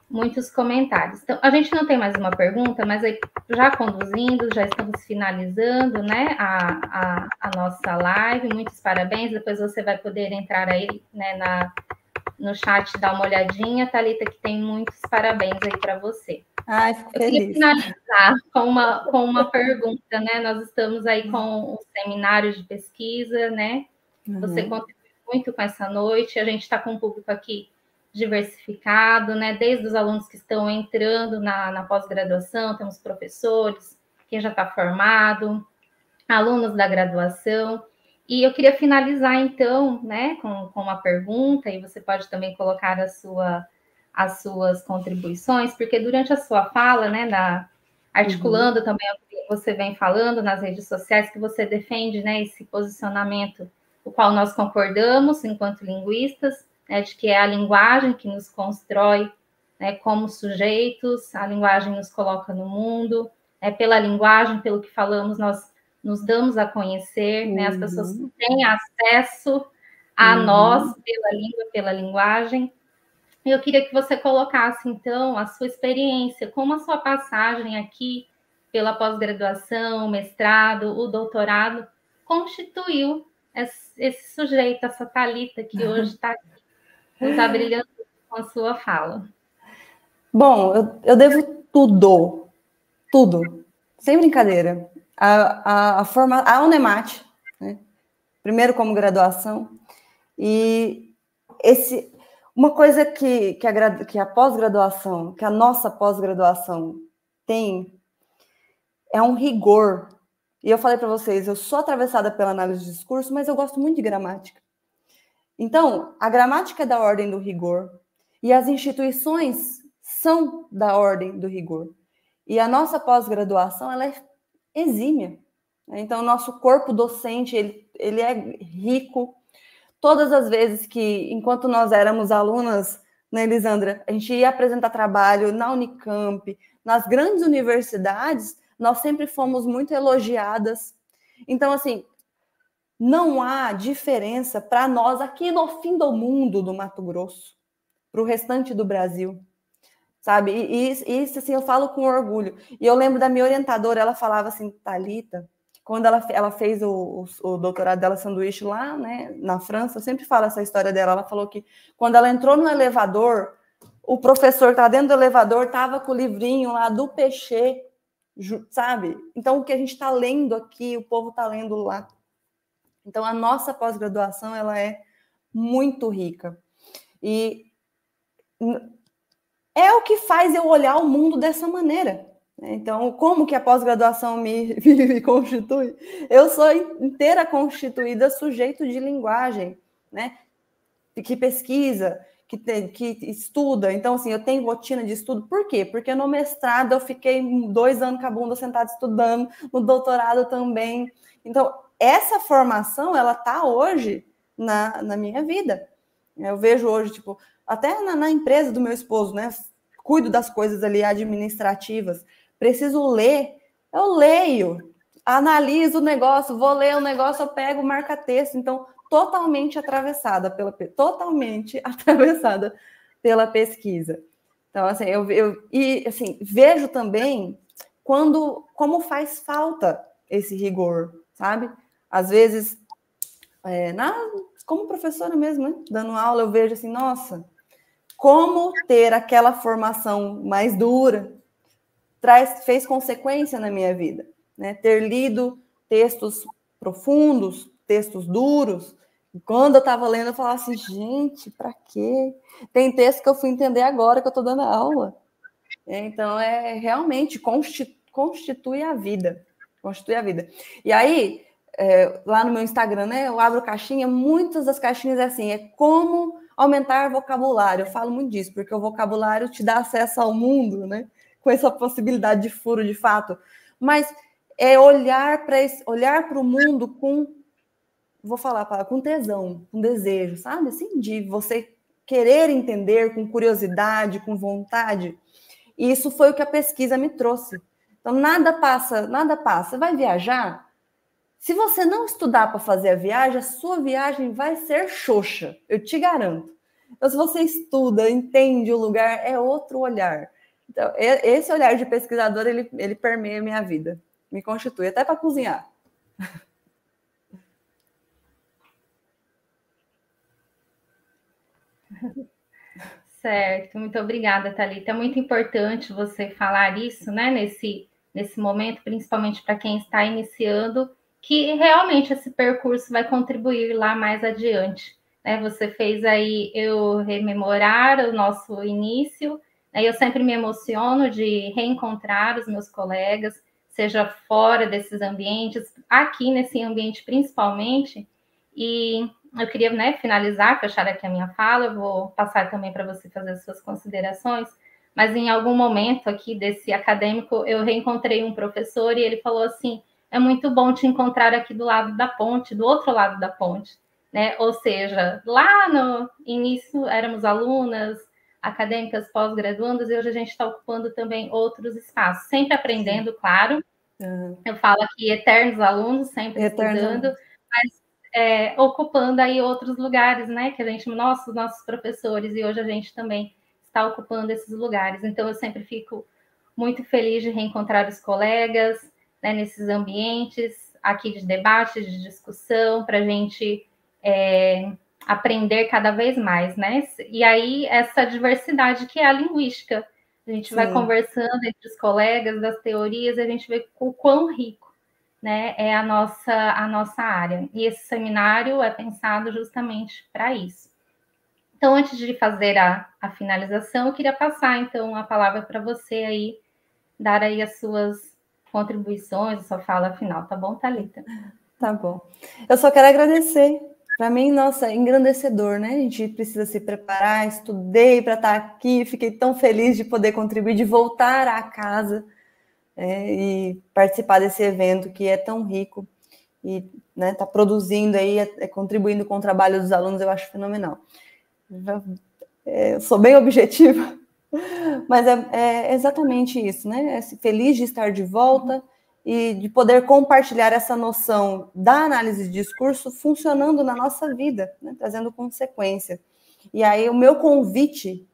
Muitos comentários. Então, a gente não tem mais uma pergunta, mas aí, já conduzindo, já estamos finalizando, né, a nossa live. Muitos parabéns. Depois você vai poder entrar aí, né, no chat, dar uma olhadinha, Thalita, que tem muitos parabéns aí para você. Ai, fico feliz. Eu queria finalizar com uma pergunta, né? Nós estamos aí com um seminário de pesquisa, né? Você contribuiu muito com essa noite. A gente está com um público aqui diversificado, né? Desde os alunos que estão entrando na pós-graduação, temos professores, quem já está formado, alunos da graduação. E eu queria finalizar, então, né, com uma pergunta, e você pode também colocar as suas contribuições, porque durante a sua fala, né, articulando também o que você vem falando nas redes sociais, que você defende, né, esse posicionamento, o qual nós concordamos enquanto linguistas, né, de que é a linguagem que nos constrói, né, como sujeitos, a linguagem nos coloca no mundo, pela linguagem, pelo que falamos, nós nos damos a conhecer, né, as pessoas têm acesso a nós pela língua, pela linguagem. Eu queria que você colocasse, então, a sua experiência, como a sua passagem aqui pela pós-graduação, o mestrado, o doutorado, constituiu esse sujeito, essa Thalita, que hoje está aqui, nos abrilhando com a sua fala. Bom, eu devo tudo, sem brincadeira, a Unemat, né? Primeiro como graduação, e uma coisa que a pós-graduação, que a nossa pós-graduação tem, é um rigor. E eu falei para vocês, eu sou atravessada pela análise de discurso, mas eu gosto muito de gramática. Então, a gramática é da ordem do rigor, e as instituições são da ordem do rigor. E a nossa pós-graduação, ela é exímia. Então, o nosso corpo docente, ele é rico. Todas as vezes que, enquanto nós éramos alunas, né, Elisandra, a gente ia apresentar trabalho na Unicamp, nas grandes universidades, nós sempre fomos muito elogiadas. Então, assim, não há diferença para nós aqui no fim do mundo do Mato Grosso, para o restante do Brasil, sabe? E isso, assim, eu falo com orgulho. E eu lembro da minha orientadora, ela falava assim, Thalita, quando ela fez o doutorado dela sanduíche lá, né, na França, eu sempre falo essa história dela, ela falou que quando ela entrou no elevador, o professor que estava dentro do elevador estava com o livrinho lá do Peixe, sabe? Então, o que a gente está lendo aqui, o povo está lendo lá. Então, a nossa pós-graduação, ela é muito rica. E é o que faz eu olhar o mundo dessa maneira. Então, como que a pós-graduação me constitui? Eu sou inteira constituída sujeito de linguagem, né? Que pesquisa, que estuda. Então, assim, eu tenho rotina de estudo. Por quê? Porque no mestrado eu fiquei 2 anos com a bunda sentada estudando, no doutorado também. Então, essa formação, ela está hoje na minha vida. Eu vejo hoje, tipo, até na empresa do meu esposo, né? Cuido das coisas ali administrativas. Preciso ler, eu leio, analiso o negócio, vou ler o negócio, eu pego, marca texto. Então, totalmente atravessada pela pesquisa. Então, assim, assim, vejo também como faz falta esse rigor, sabe? Às vezes, como professora mesmo, né? Dando aula, eu vejo assim, nossa, como ter aquela formação mais dura fez consequência na minha vida, né? Ter lido textos profundos, textos duros. E quando eu estava lendo, eu falava assim, gente, para quê? Tem texto que eu fui entender agora que eu estou dando aula. Então, realmente constitui a vida. Constitui a vida. E aí, lá no meu Instagram, né, eu abro caixinha, muitas das caixinhas é assim, é como aumentar vocabulário. Eu falo muito disso, porque o vocabulário te dá acesso ao mundo, né? Com essa possibilidade de furo, de fato. Mas é olhar para o mundo com tesão, com desejo, sabe? Assim, de você querer entender com curiosidade, com vontade. E isso foi o que a pesquisa me trouxe. Então, nada passa. Você vai viajar? Se você não estudar para fazer a viagem, a sua viagem vai ser xoxa, eu te garanto. Então, se você estuda, entende o lugar, é outro olhar. Então, esse olhar de pesquisador, ele permeia a minha vida, me constitui, até para cozinhar. Certo, muito obrigada, Thalita. É muito importante você falar isso, né, nesse momento, principalmente para quem está iniciando, que realmente esse percurso vai contribuir lá mais adiante. Né? Você fez aí eu rememorar o nosso início, né? Eu sempre me emociono de reencontrar os meus colegas, seja fora desses ambientes, aqui nesse ambiente principalmente, e eu queria, né, finalizar, fechar aqui a minha fala, eu vou passar também para você fazer as suas considerações, mas em algum momento aqui desse acadêmico, eu reencontrei um professor e ele falou assim, é muito bom te encontrar aqui do lado da ponte, do outro lado da ponte, né? Ou seja, lá no início éramos alunas, acadêmicas pós-graduandas, e hoje a gente está ocupando também outros espaços, sempre aprendendo, claro. Eu falo aqui eternos alunos, sempre estudando, mas ocupando aí outros lugares, né? Que a gente, nossos professores, e hoje a gente também está ocupando esses lugares. Então, eu sempre fico muito feliz de reencontrar os colegas, né, nesses ambientes aqui de debate, de discussão, para a gente aprender cada vez mais, né? E aí, essa diversidade que é a linguística. A gente vai conversando entre os colegas das teorias, a gente vê o quão rico, né, é a nossa área. E esse seminário é pensado justamente para isso. Então, antes de fazer a finalização, eu queria passar, então, a palavra para você aí, dar aí as suas contribuições, a sua fala final, tá bom, Thalita? Tá bom. Eu só quero agradecer. Para mim, nossa, é engrandecedor, né? A gente precisa se preparar, estudei para estar aqui, fiquei tão feliz de poder contribuir, de voltar à casa e participar desse evento que é tão rico e tá produzindo aí, contribuindo com o trabalho dos alunos, eu acho fenomenal. Eu sou bem objetiva, mas é exatamente isso, né? Feliz de estar de volta e de poder compartilhar essa noção da análise de discurso funcionando na nossa vida, né? Trazendo consequência. E aí o meu convite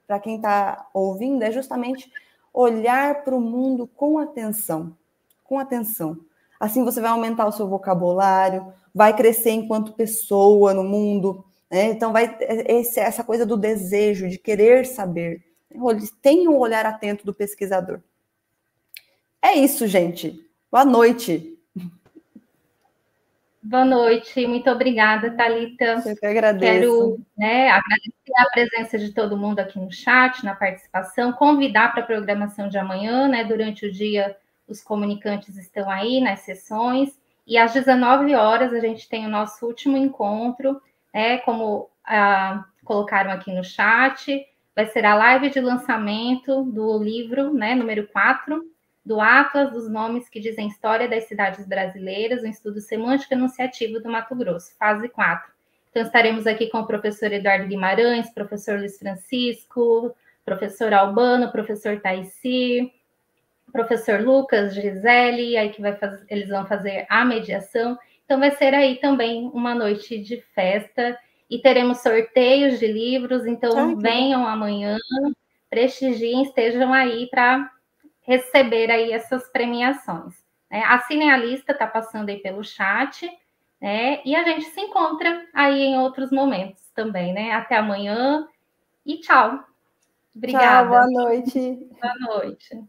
para quem está ouvindo é justamente olhar para o mundo com atenção, com atenção. Assim você vai aumentar o seu vocabulário, vai crescer enquanto pessoa no mundo, né? Então essa coisa do desejo, de querer saber. Tenha um olhar atento do pesquisador. É isso, gente. Boa noite. Boa noite, muito obrigada, Thalita. Eu que agradeço. Quero agradecer a presença de todo mundo aqui no chat, na participação, convidar para a programação de amanhã, né? Durante o dia, os comunicantes estão aí nas sessões, e às 19 horas a gente tem o nosso último encontro, como colocaram aqui no chat, vai ser a live de lançamento do livro, né, número 4, do Atlas dos Nomes que Dizem História das Cidades Brasileiras, um estudo semântico enunciativo do Mato Grosso, fase 4. Então, estaremos aqui com o professor Eduardo Guimarães, professor Luiz Francisco, professor Albano, professor Taissi, professor Lucas, Gisele, aí que eles vão fazer a mediação. Então, vai ser aí também uma noite de festa e teremos sorteios de livros, então venham amanhã, prestigiem, estejam aí para receber aí essas premiações. Né? Assinem a lista, está passando aí pelo chat, né? E a gente se encontra aí em outros momentos também, né? Até amanhã e tchau. Obrigada. Tchau, boa noite. Boa noite.